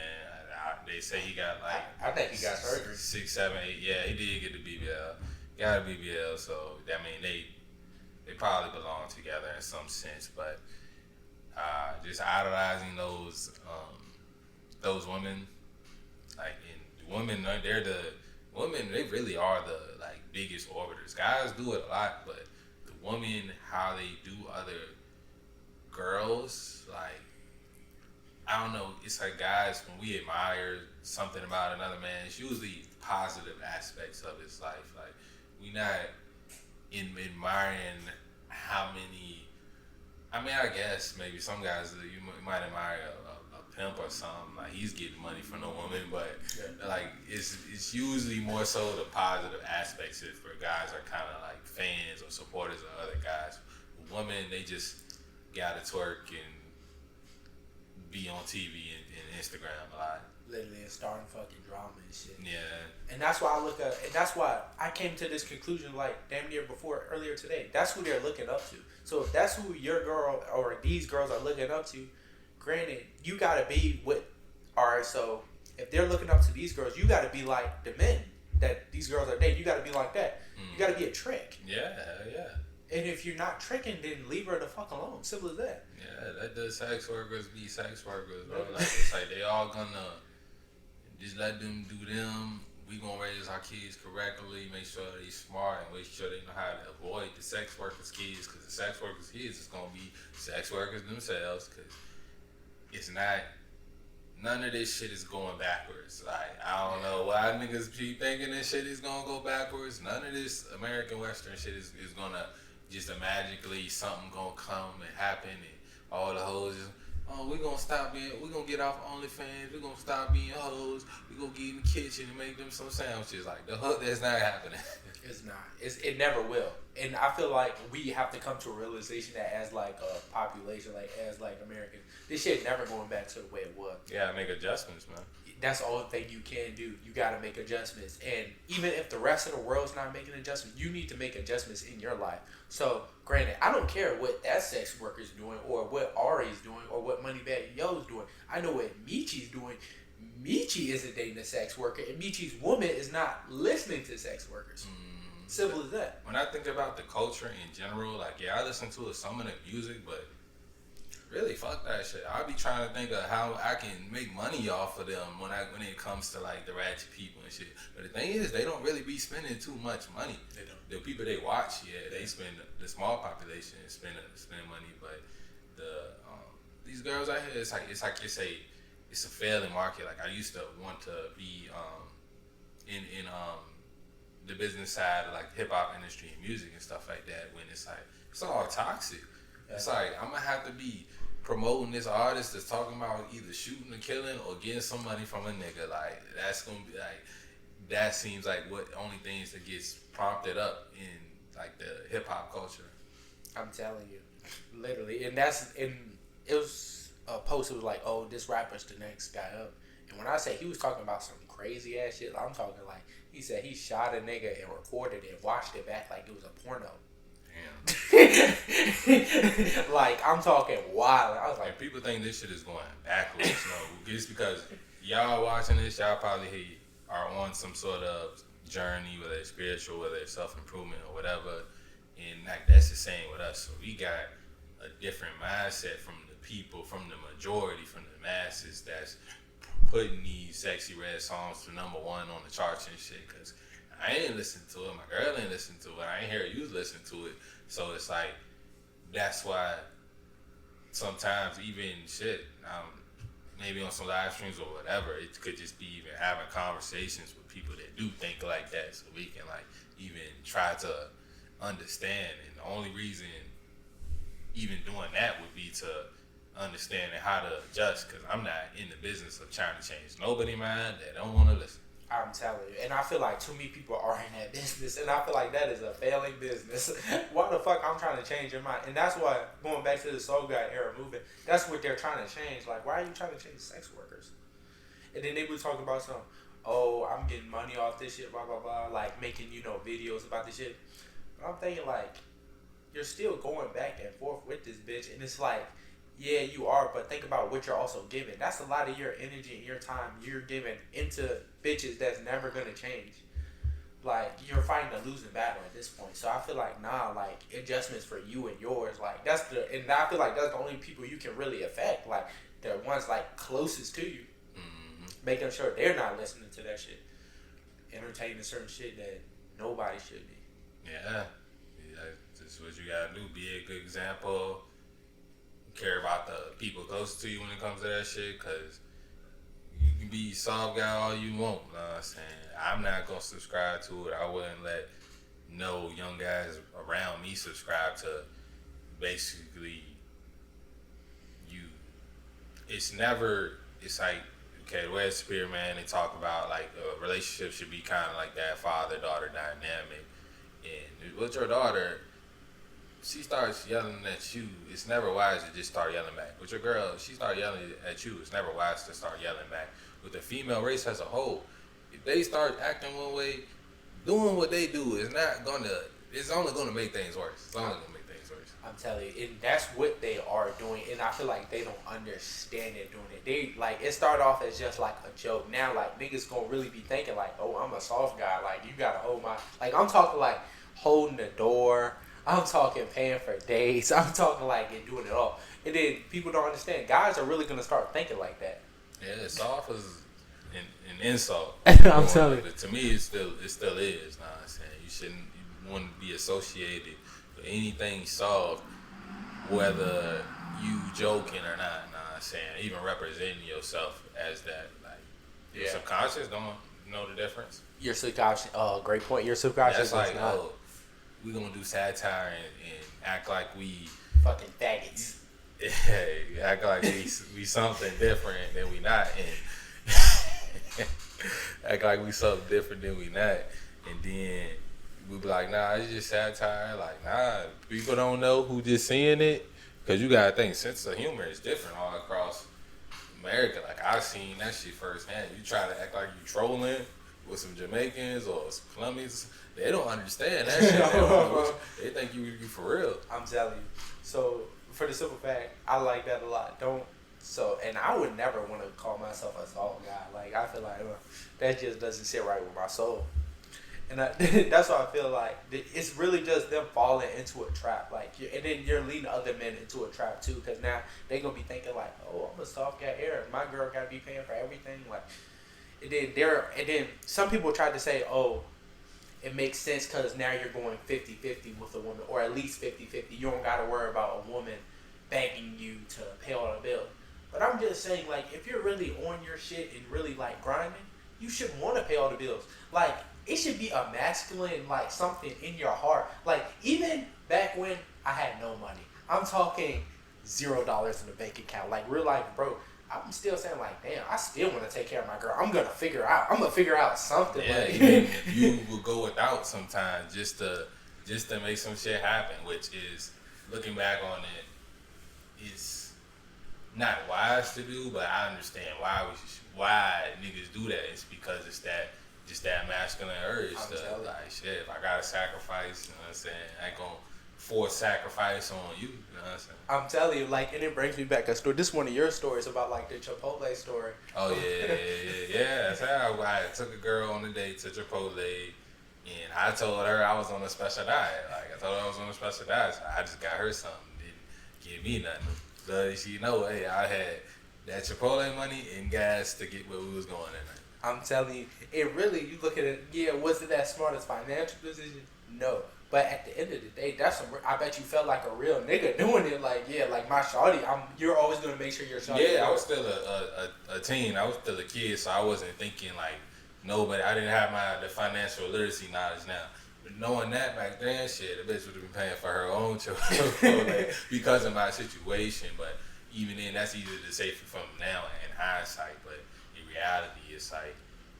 They say he got like... I think he got surgery. 6, 7, 8. Yeah, he did get the BBL. Got a BBL, so I mean they probably belong together in some sense. But just idolizing those women, like, and women, they really are the like biggest orbiters. Guys do it a lot, but the women, how they do other girls, like, I don't know, it's like guys, when we admire something about another man, it's usually positive aspects of his life. Like, we not admiring how many, I mean, I guess maybe some guys, you might admire a pimp or something, like he's getting money from a woman, but like it's usually more so the positive aspects if where guys are kind of like fans or supporters of other guys. Women, they just gotta twerk and be on TV and Instagram a lot. Literally, and starting fucking drama and shit. Yeah. And that's why and that's why I came to this conclusion like damn near earlier today. That's who they're looking up to. So if that's who your girl or these girls are looking up to, granted, you gotta be with. Alright, so if they're looking up to these girls, you gotta be like the men that these girls are dating. You gotta be like that. You gotta be a trick. Yeah. And if you're not tricking, then leave her the fuck alone. Simple as that. Yeah, let the sex workers be sex workers, bro. Like, it's like they all gonna just let them do them. We gonna raise our kids correctly, make sure they smart, and make sure they know how to avoid the sex workers' kids. Because the sex workers' kids is gonna be sex workers themselves. Because it's not none of this shit is going backwards. Like, I don't know why niggas keep thinking this shit is gonna go backwards. None of this American Western shit is gonna just magically something gonna come and happen and all the hoes just, oh, we gonna get off OnlyFans, we gonna stop being hoes, we gonna get in the kitchen and make them some sandwiches. Like, that's not happening. It's not. It never will. And I feel like we have to come to a realization that as like a population, like as like Americans, this shit never going back to the way it was. Yeah, make adjustments, man. That's the only thing you can do. You got to make adjustments. And even if the rest of the world's not making adjustments, you need to make adjustments in your life. So, granted, I don't care what that sex worker's doing or what Ari's doing or what Moneybag Yo's doing. I know what Meechyy's doing. Meechyyy isn't dating a sex worker, and Meechyy's woman is not listening to sex workers. Simple as that. When I think about the culture in general, like, yeah, I listen to some of the music, but really, fuck that shit. I'll be trying to think of how I can make money off of them when it comes to like the ratchet people and shit. But the thing is, they don't really be spending too much money. They don't. The people they watch, yeah, they spend. The small population spend money, but these girls out here, it's a failing market. Like, I used to want to be in the business side of like hip hop industry and music and stuff like that. When it's like it's all toxic. Yeah. It's like I'm gonna have to be promoting this artist that's talking about either shooting or killing or getting some money from a nigga. Like, that's gonna be like, that seems like what only things that gets prompted up in like the hip hop culture. I'm telling you, literally, and it was a post. It was like, oh, this rapper's the next guy up. And when I say he was talking about some crazy ass shit, I'm talking like he said he shot a nigga and recorded it, watched it back like it was a porno. Damn. Like, I'm talking wild. I was like, and people think this shit is going backwards. No, just because y'all watching this, y'all probably are on some sort of journey, whether it's spiritual, whether it's self-improvement or whatever. And like, that's the same with us. So we got a different mindset from the people, from the majority, from the masses that's putting these sexy red songs to number one on the charts and shit. Cause I ain't listen to it. My girl ain't listen to it. I ain't hear you listen to it. So it's like, that's why sometimes even shit, maybe on some live streams or whatever, it could just be even having conversations with people that do think like that, so we can like even try to understand. And the only reason even doing that would be to understand how to adjust, because I'm not in the business of trying to change nobody's mind that don't want to listen. I'm telling you, and I feel like too many people are in that business, and I feel like that is a failing business. Why the fuck I'm trying to change your mind? And that's why, going back to the Soul Guy era movement, that's what they're trying to change. Like, why are you trying to change sex workers? And then they would talk about some, oh, I'm getting money off this shit, blah, blah, blah, like making, videos about this shit. But I'm thinking, like, you're still going back and forth with this bitch, and it's like, yeah, you are, but think about what you're also giving. That's a lot of your energy and your time you're giving into bitches that's never going to change. Like, you're fighting a losing battle at this point. So I feel like, like, adjustments for you and yours, like, and I feel like that's the only people you can really affect, like, the ones, like, closest to you. Mm-hmm. Making sure they're not listening to that shit. Entertaining certain shit that nobody should be. Yeah. That's what you gotta do. Be a good example. Care about the people close to you when it comes to that shit, because you can be soft guy all you want, you know what I'm saying? I'm not gonna subscribe to it. I wouldn't let no young guys around me subscribe to basically you. It's like, okay, the way it's Superior Man, they talk about like a relationship should be kind of like that father-daughter dynamic. And with your daughter, she starts yelling at you, it's never wise to just start yelling back. With your girl, she starts yelling at you, it's never wise to start yelling back. With the female race as a whole, if they start acting one way, doing what they do it's only gonna make things worse. It's only gonna make things worse. I'm telling you, and that's what they are doing, and I feel like they don't understand it doing it. They, like, it started off as just like a joke. Now, like, niggas gonna really be thinking like, oh, I'm a soft guy, like, you gotta hold my, like, I'm talking like holding the door, I'm talking paying for dates. I'm talking like and doing it all. And then people don't understand. Guys are really gonna start thinking like that. Yeah, soft is an insult. I'm telling you. To me, it still is. Know what I'm saying? You wouldn't be associated with anything soft, whether you joking or not. Know what I'm I'm saying? Even representing yourself as that, like, your subconscious don't know the difference. Your subconscious, great point. Your subconscious that's like, not. We gonna do satire and act like we fucking faggots. Yeah, act like we something different than we not, and act like we something different than we not, and then we be like, nah, it's just satire. Like, nah, people don't know who just seeing it, because you gotta think, sense of humor is different all across America. Like, I've seen that shit firsthand. You try to act like you trolling with some Jamaicans or some Colombians, they don't understand that shit. They think you for real. I'm telling you. So, for the simple fact, I like that a lot. And I would never want to call myself a soft guy. Like, I feel like that just doesn't sit right with my soul. And that's why I feel like it's really just them falling into a trap. Like, and then you're leading other men into a trap too, because now they gonna be thinking like, oh, I'm a soft guy here. My girl gotta be paying for everything. Like, and then some people tried to say, oh, it makes sense because now you're going 50-50 with a woman, or at least 50-50. You don't gotta worry about a woman begging you to pay all the bills. But I'm just saying, like, if you're really on your shit and really like grinding, you should want to pay all the bills. Like, it should be a masculine, like, something in your heart. Like, even back when I had no money, I'm talking $0 in the bank account. Like, real life, bro. I'm still saying, like, damn, I still want to take care of my girl. I'm gonna figure out something. Yeah, like. you will go without sometimes just to make some shit happen, which is, looking back on it, is not wise to do, but I understand why niggas do that. It's because it's that masculine urge to, like, shit, if I gotta sacrifice, you know what I'm saying, I ain't gonna force sacrifice on you, you know what I'm saying? I'm telling you, like, and it brings me back a story. This is one of your stories about, like, the Chipotle story. Oh, yeah. That's how I took a girl on a date to Chipotle, and I told her I was on a special diet. Like, I told her I was on a special diet, so I just got her something. Didn't give me nothing. So she know, hey, I had that Chipotle money and gas to get where we was going in. I'm telling you, it really, you look at it, yeah, was it that smartest financial decision? No. But at the end of the day, I bet you felt like a real nigga doing it. Like, yeah, like my shawty, you're always going to make sure you're shawty. Yeah, I was still a teen. I was still a kid, so I wasn't thinking like nobody. I didn't have the financial literacy knowledge now. But knowing that back then, shit, the bitch would have been paying for her own children because of my situation. But even then, that's easy to say from now in hindsight. But in reality, it's like,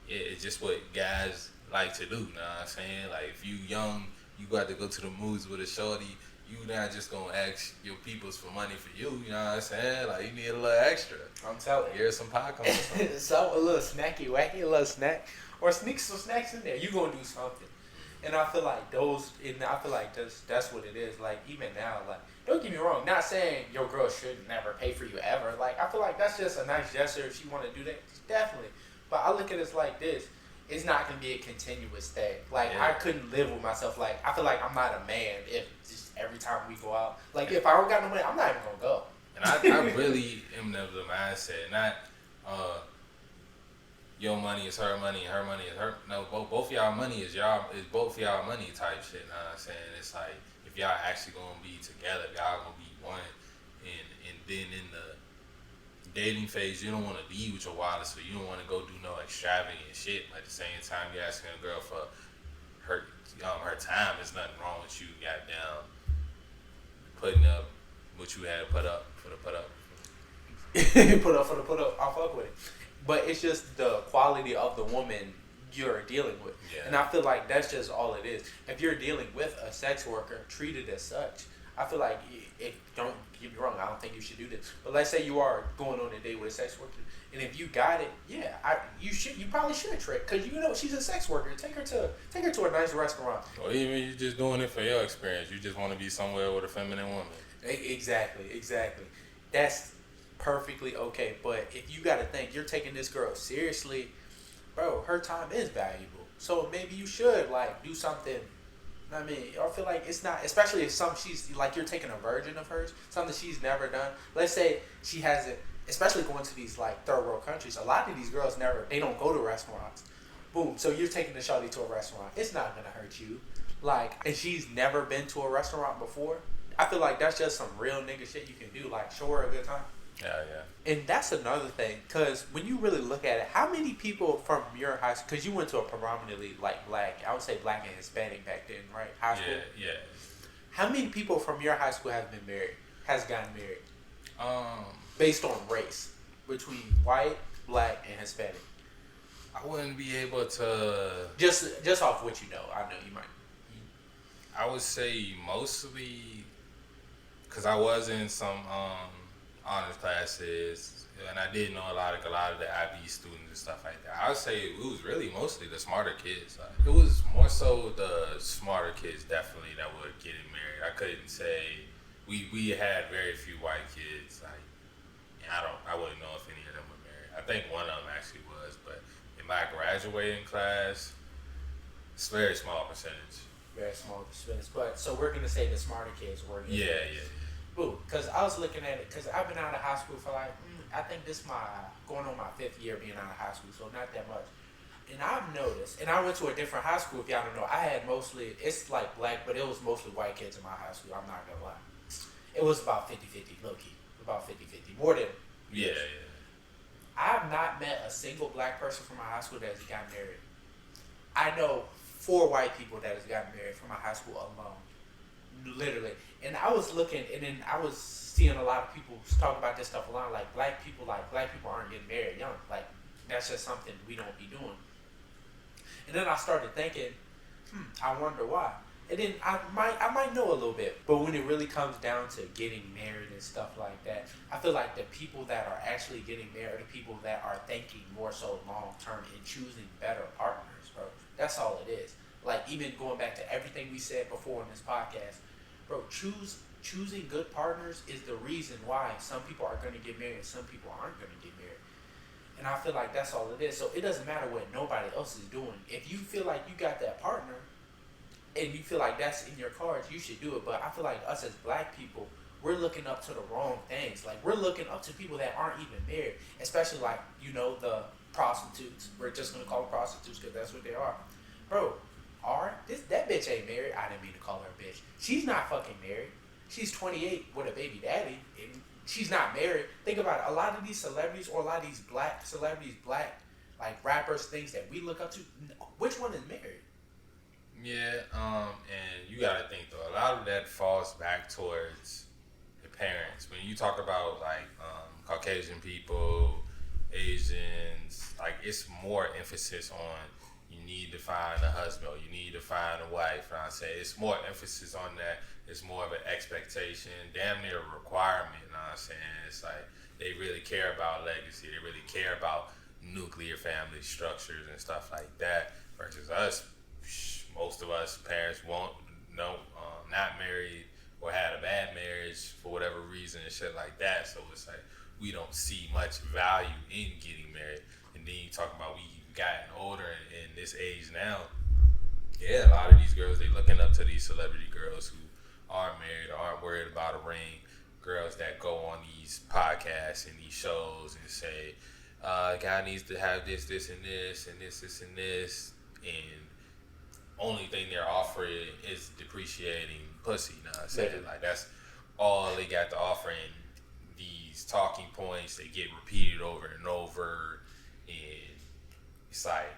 it's just what guys like to do. You know what I'm saying? Like, if you young, you got to go to the movies with a shorty, you not just gonna ask your peoples for money for you know what I'm saying? Like, you need a little extra. I'm telling you. Here's some popcorn or something. So, a little snacky, wacky, a little snack. Or sneak some snacks in there. You gonna do something. And I feel like that's what it is. Like, even now, like, don't get me wrong, not saying your girl should never pay for you ever. Like, I feel like that's just a nice gesture if she wanna do that. Definitely. But I look at it like this. It's not going to be a continuous thing. Like, yeah. I couldn't live with myself. Like, I feel like I'm not a man if just every time we go out. Like, if I don't got no money, I'm not even going to go. And I really am of the mindset, not your money is her money, her money is her. No, both y'all money is both y'all money type shit. You know what I'm saying? It's like, if y'all actually going to be together, y'all going to be one. And then in the dating phase, you don't want to leave with your wallet, so you don't want to go do no extravagant shit. But at the same time, you're asking a girl for her time. There's nothing wrong with you, goddamn, putting up what you had to put up for the put up. Put up for the put up. I'll fuck with it. But it's just the quality of the woman you're dealing with. Yeah. And I feel like that's just all it is. If you're dealing with a sex worker, treat it as such. I feel like don't get me wrong, I don't think you should do this. But let's say you are going on a date with a sex worker, and if you got it, yeah, you probably should trick, because you know she's a sex worker. Take her to a nice restaurant. Or even you just doing it for your experience. You just want to be somewhere with a feminine woman. Exactly. That's perfectly okay. But if you got to think you're taking this girl seriously, bro, her time is valuable. So maybe you should like do something. I mean, I feel like it's not, especially if she's like, you're taking a virgin of hers, something she's never done. Let's say she hasn't, especially going to these like third world countries. A lot of these girls they don't go to restaurants. Boom. So you're taking the shawty to a restaurant. It's not gonna hurt you. Like, and she's never been to a restaurant before. I feel like that's just some real nigga shit you can do. Like, show her a good time. Yeah, yeah. And that's another thing, because when you really look at it, how many people from your high school, because you went to a predominantly like black, I would say black and Hispanic back then, right? High school? Yeah, yeah. How many people from your high school have been married, has gotten married? Um, Based on race, between white, black, and Hispanic. I wouldn't be able to. Just off what you know. I know you might. I would say mostly because I was in some honors classes, and I did know a lot of the IB students and stuff like that. I would say it was really mostly the smarter kids. Like, it was more so the smarter kids definitely that were getting married. I couldn't say we had very few white kids. Like, and I wouldn't know if any of them were married. I think one of them actually was, but in my graduating class, it's a very small percentage. Very small percentage. But so we're gonna say the smarter kids were. Yeah. Boo, because I was looking at it, because I've been out of high school for like, I think this going on my 5th year being out of high school, so not that much. And I've noticed, and I went to a different high school, if y'all don't know, I had mostly, it's like black, but it was mostly white kids in my high school, I'm not gonna lie. It was about 50-50, low-key, about 50-50, more than. Yeah. I have not met a single black person from my high school that has gotten married. I know 4 white people that has gotten married from my high school alone. Literally. And I was looking, and then I was seeing a lot of people talk about this stuff online, like black people aren't getting married young. Like, that's just something we don't be doing. And then I started thinking, I wonder why. And then I might know a little bit, but when it really comes down to getting married and stuff like that, I feel like the people that are actually getting married are the people that are thinking more so long term and choosing better partners, bro. That's all it is. Like, even going back to everything we said before in this podcast, bro, choosing good partners is the reason why some people are going to get married and some people aren't going to get married. And I feel like that's all it is. So it doesn't matter what nobody else is doing. If you feel like you got that partner and you feel like that's in your cards, you should do it. But I feel like us as black people, we're looking up to the wrong things. Like, we're looking up to people that aren't even married, especially like, the prostitutes. We're just going to call them prostitutes because that's what they are. Bro, that bitch ain't married. I didn't mean to call her a bitch. She's not fucking married. She's 28 with a baby daddy, and she's not married. Think about it. A lot of these celebrities, or a lot of these black celebrities, like rappers, things that we look up to, which one is married? Yeah, and you gotta think though, a lot of that falls back towards the parents. When you talk about like Caucasian people, Asians, like, it's more emphasis on you need to find a husband or you need to find a wife. And I say it's more emphasis on that. It's more of an expectation, damn near a requirement. You know what I'm saying? It's like they really care about legacy. They really care about nuclear family structures and stuff like that. Versus us, most of us parents won't not married or had a bad marriage for whatever reason and shit like that. So it's like we don't see much value in getting married. And then you talk about we've gotten older in this age now. Yeah, a lot of these girls, they looking up to these celebrity girls who aren't married or aren't worried about a ring. Girls that go on these podcasts and these shows and say, guy needs to have this, this, and this, and this, and this. And only thing they're offering is depreciating pussy. You know what I'm saying? Yeah. Like, that's all they got to offer. And these talking points, they get repeated over and over. And it's like,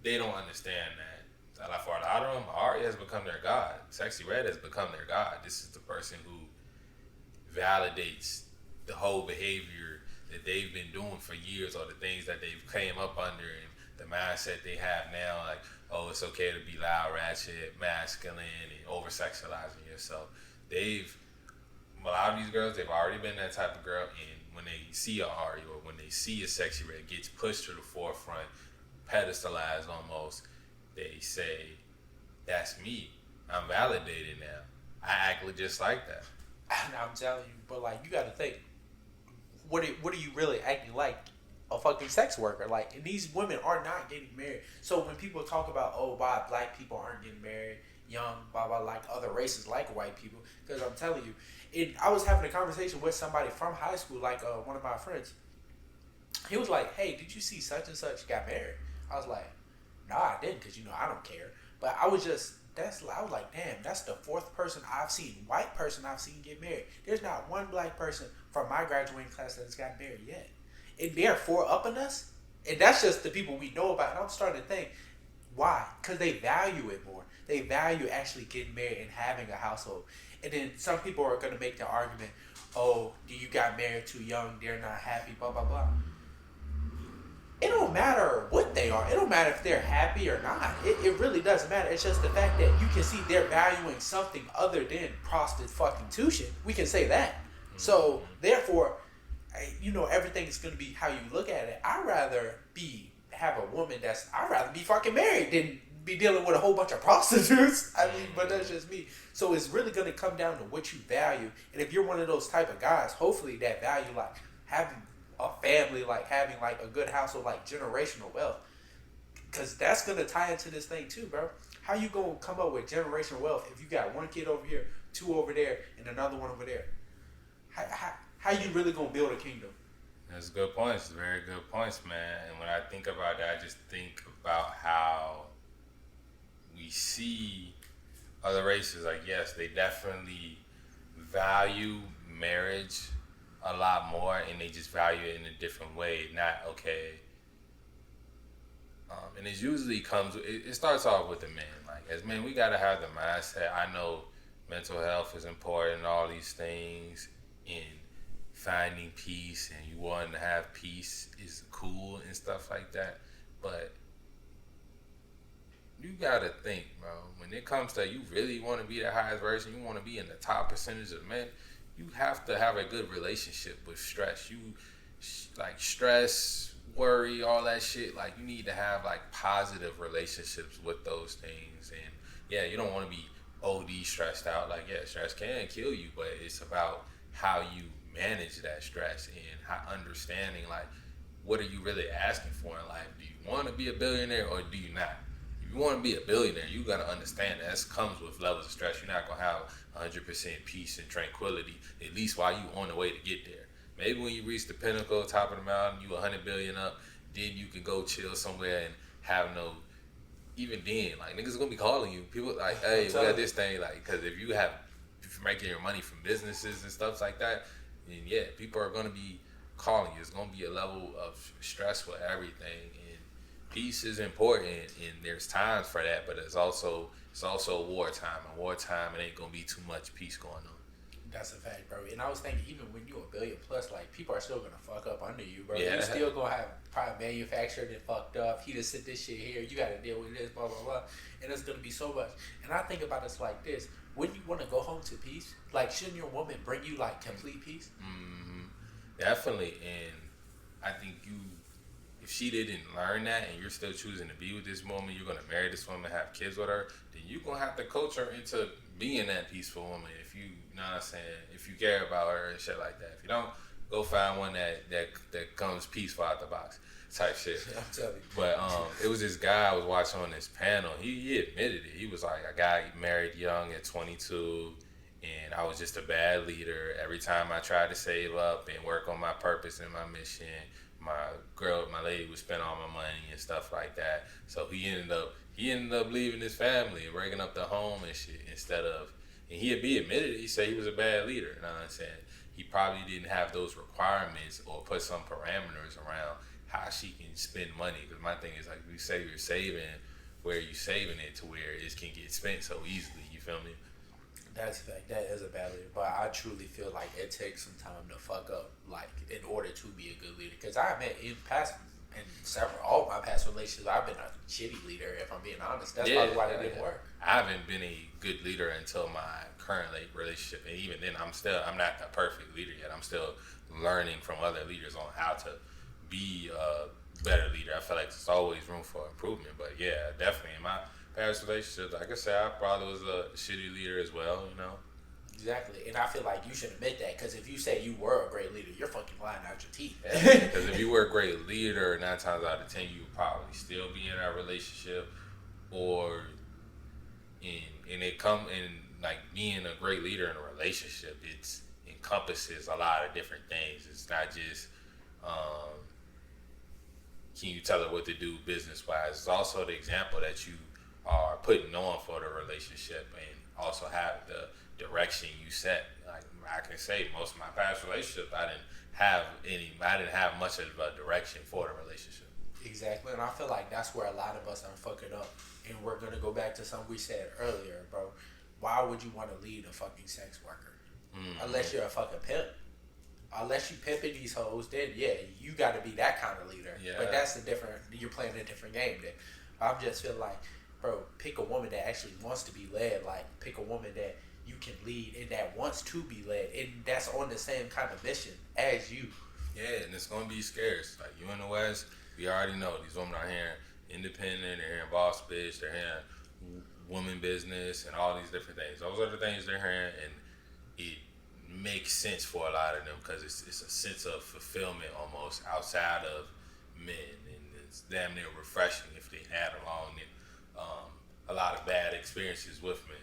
they don't understand that. For a lot of them, Ari has become their god. Sexy Red has become their god. This is the person who validates the whole behavior that they've been doing for years, or the things that they've came up under, and the mindset they have now, like, oh, it's okay to be loud, ratchet, masculine, and over-sexualizing yourself. A lot of these girls, they've already been that type of girl, and when they see a Ari or when they see a Sexy Red gets pushed to the forefront, pedestalized almost, they say, that's me. I'm validated now. I act just like that. And I'm telling you, but like, you gotta think, what are you really acting like? A fucking sex worker. Like, and these women are not getting married. So when people talk about, oh, why black people aren't getting married young, blah, blah, like other races like white people, because I'm telling you, I was having a conversation with somebody from high school, like one of my friends. He was like, hey, did you see such and such got married? I was like, nah, I didn't, because, I don't care. But I was like, damn, that's the 4th person I've seen, white person I've seen get married. There's not one black person from my graduating class that's gotten married yet. And they're 4 up on us. And that's just the people we know about. And I'm starting to think, why? Because they value it more. They value actually getting married and having a household. And then some people are going to make the argument, oh, you got married too young, they're not happy, blah, blah, blah. It don't matter what they are. It don't matter if they're happy or not. It really doesn't matter. It's just the fact that you can see they're valuing something other than prostitution. We can say that. So, therefore, everything is going to be how you look at it. I'd rather have a woman I'd rather be fucking married than be dealing with a whole bunch of prostitutes. I mean, but that's just me. So it's really going to come down to what you value. And if you're one of those type of guys, hopefully that value, like having a family, like having like a good household, like generational wealth. Because that's going to tie into this thing too, bro. How you going to come up with generational wealth if you got 1 kid over here, 2 over there, and another one over there? How you really going to build a kingdom? That's good points. Very good points, man. And when I think about that, I just think about how we see other races. Like, yes, they definitely value marriage a lot more, and they just value it in a different way. Not okay. And it usually comes. It starts off with the men. Like, as men, we gotta have the mindset. I know mental health is important, and all these things, and finding peace and you wanting to have peace is cool and stuff like that. But you gotta think, bro, when it comes to you really want to be the highest version, you want to be in the top percentage of men, you have to have a good relationship with stress. You like stress, worry, all that shit. Like, you need to have like positive relationships with those things. And yeah, you don't want to be OD stressed out. Like, yeah, stress can kill you, but it's about how you manage that stress and how understanding, like, what are you really asking for in life? Do you want to be a billionaire or do you not? If you want to be a billionaire, you got to understand that comes with levels of stress. You're not going to have 100% peace and tranquility, at least while you on the way to get there. Maybe when you reach the pinnacle, top of the mountain, you 100 billion up, then you can go chill somewhere and have no, even then, like, niggas gonna be calling you. People like, hey, we got this thing, like, because if you're making your money from businesses and stuff like that, and yeah, people are going to be calling you. It's going to be a level of stress with everything. And peace is important, and there's times for that, but it's also wartime. And wartime, it ain't going to be too much peace going on. That's a fact, bro. And I was thinking, even when you're $1 billion plus, like, people are still going to fuck up under you, bro. Yeah. You still going to have probably manufactured and fucked up. He just said this shit here. You got to deal with this, blah, blah, blah. And it's going to be so much. And I think about this like this. Wouldn't you want to go home to peace? Like, shouldn't your woman bring you, like, complete peace? Mm-hmm. Definitely. And I think if she didn't learn that and you're still choosing to be with this woman, you're going to marry this woman, have kids with her, then you're going to have to coach her into being that peaceful woman. If you know what I'm saying, if you care about her and shit like that. If you don't, go find one that comes peaceful out the box type shit. I'm telling you. But it was this guy I was watching on this panel. He admitted it. He was like, I got married young at 22, and I was just a bad leader. Every time I tried to save up and work on my purpose and my mission, my lady would spend all my money and stuff like that. So he ended up leaving his family and breaking up the home and shit and he admitted it. He said he was a bad leader. You know what I'm saying? He probably didn't have those requirements or put some parameters around how she can spend money. Because my thing is, like, you say you're saving, where are you saving it to where it can get spent so easily? You feel me? That's a fact. That is a bad leader. But I truly feel like it takes some time to fuck up, like, in order to be a good leader. Because I admit, all my past relationships, I've been a shitty leader, if I'm being honest. That's probably why it didn't work. I haven't been a good leader until my current relationship. And even then, I'm not the perfect leader yet. I'm still learning from other leaders on how to be a better leader. I feel like there's always room for improvement. But yeah, definitely in my past relationships, like I said, I probably was a shitty leader as well, you know? Exactly. And I feel like you should admit that, because if you say you were a great leader, you're fucking lying out your teeth. Because if you were a great leader, 9 times out of 10, you would probably still be in that relationship, or like being a great leader in a relationship, it encompasses a lot of different things. It's not just can you tell her what to do business wise. It's also the example that you are putting on for the relationship, and also have the direction you set. Like, I can say most of my past relationships, I didn't have much of a direction for the relationship. Exactly, and I feel like that's where a lot of us are fucking up. And we're gonna go back to something we said earlier, bro. Why would you want to lead a fucking sex worker? Unless you're a fucking pimp. Unless you pimping these hoes, then yeah, you got to be that kind of leader. Yeah. But that's you're playing a different game then. I'm just feel like, bro, pick a woman that actually wants to be led. Like, pick a woman that you can lead and that wants to be led. And that's on the same kind of mission as you. Yeah, and it's going to be scarce. Like, you in the West, we already know these women are hearing independent, they're hearing boss bitch, they're hearing woman business, and all these different things. Those are the things they're hearing, and it makes sense for a lot of them because it's a sense of fulfillment almost outside of men, and it's damn near refreshing if they had a lot of bad experiences with men.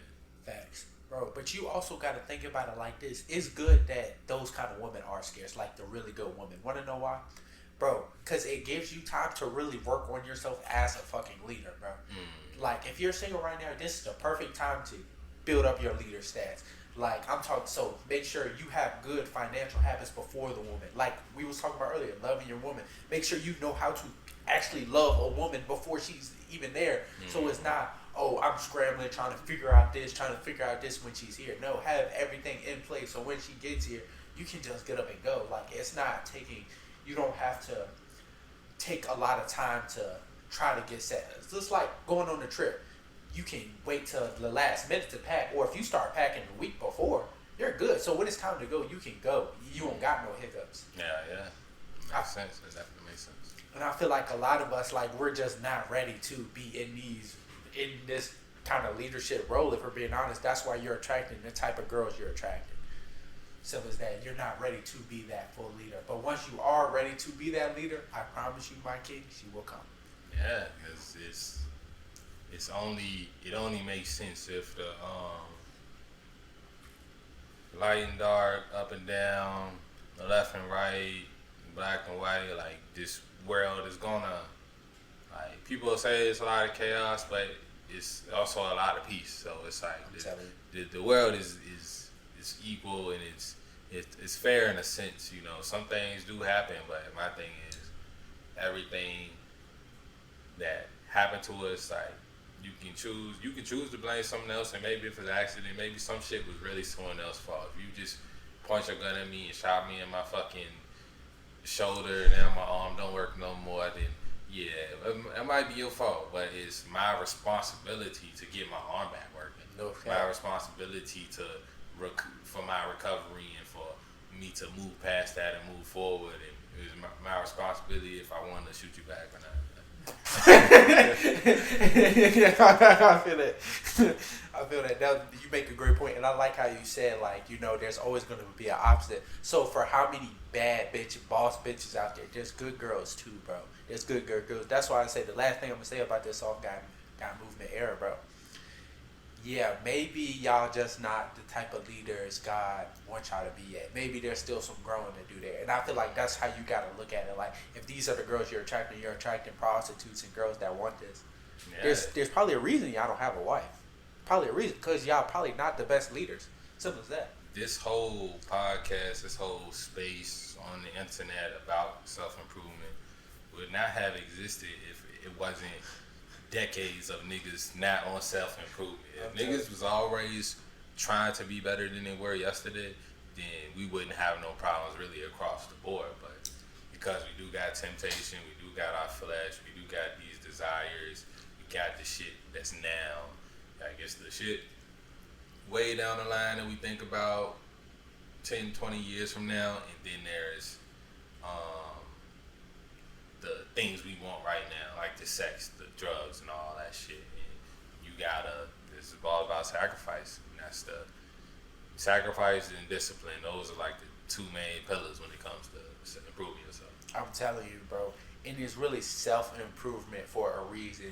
Facts, bro. But you also got to think about it like this: it's good that those kind of women are scarce, like the really good women. Want to know why? Bro, because it gives you time to really work on yourself as a fucking leader, bro. Like, if you're single right now, this is the perfect time to build up your leader stats. Like, I'm talking, so make sure you have good financial habits before the woman. Like we was talking about earlier, loving your woman. Make sure you know how to actually love a woman before she's even there. So it's not, oh, I'm scrambling, trying to figure out this when she's here. No, have everything in place so when she gets here, you can just get up and go. Like, it's not taking, you don't have to take a lot of time to try to get set. It's just like going on a trip. You can wait till the last minute to pack, or if you start packing the week before, you're good. So when it's time to go, you can go. You don't got no hiccups. Yeah. Makes sense. That definitely makes sense. And I feel like a lot of us, like, we're just not ready to be in this kind of leadership role. If we're being honest, that's why you're attracting the type of girls you're attracting. So is that you're not ready to be that full leader. But once you are ready to be that leader, I promise you, my king, she will come. Yeah, because it only makes sense if the light and dark, up and down, the left and right, black and white, like, this world is gonna, like, people say it's a lot of chaos, but it's also a lot of peace. So it's like the world is equal, and it's fair in a sense. You know, some things do happen, but my thing is everything that happened to us, like, you can choose to blame someone else, and maybe if it's an accident, maybe some shit was really someone else's fault. If you just point your gun at me and shot me in my fucking shoulder, and now my arm don't work no more, then yeah, it might be your fault, but it's my responsibility to get my arm back working. Okay. My responsibility for my recovery, and for me to move past that and move forward, and it's my responsibility if I want to shoot you back or not. I feel that. I feel that. You make a great point, and I like how you said, like, you know, there's always going to be an opposite. So for how many bad boss bitches out there, there's good girls too, bro. There's good girls. That's why I say the last thing I'm gonna say about this soft guy movement era, bro. Yeah, maybe y'all just not the type of leaders God wants y'all to be yet. Maybe there's still some growing to do there. And I feel like that's how you got to look at it. Like, if these are the girls you're attracting prostitutes and girls that want this. Yeah. There's probably a reason y'all don't have a wife. Probably a reason, because y'all probably not the best leaders. Simple as that. This whole podcast, this whole space on the internet about self-improvement would not have existed if it wasn't decades of niggas not on self-improvement. If niggas was always trying to be better than they were yesterday, then we wouldn't have no problems really across the board. But because we do got temptation, we do got our flesh, we do got these desires, we got the shit that's now. I guess the shit way down the line that we think about 10, 20 years from now, and then there's the things we want right now, like the sex, the drugs, and all that shit. And this is all about sacrifice. And that's the sacrifice and discipline. Those are like the two main pillars when it comes to improving yourself. I'm telling you, bro. And it's really self-improvement for a reason.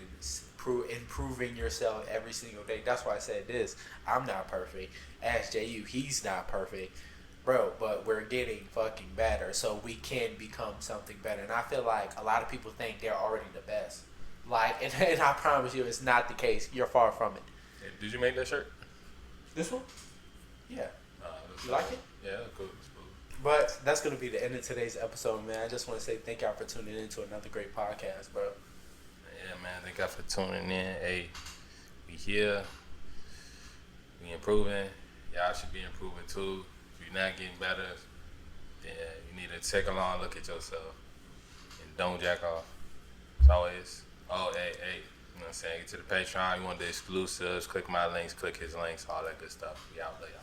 Improving yourself every single day. That's why I said this. I'm not perfect. Ask JU. He's not perfect. Bro, but we're getting fucking better, so we can become something better. And I feel like a lot of people think they're already the best. Like, and I promise you, it's not the case. You're far from it. Did you make that shirt? This one? Yeah. You like it? Yeah, cool. It's cool. But that's gonna be the end of today's episode, man. I just want to say thank y'all for tuning in to another great podcast, bro. Yeah, man. Thank y'all for tuning in. Hey, we here. We improving. Y'all should be improving too. If you're not getting better, then you need to take a long look at yourself and don't jack off. As always. Oh, hey. You know what I'm saying? Get to the Patreon. You want the exclusives. Click my links. Click his links. All that good stuff. We out later.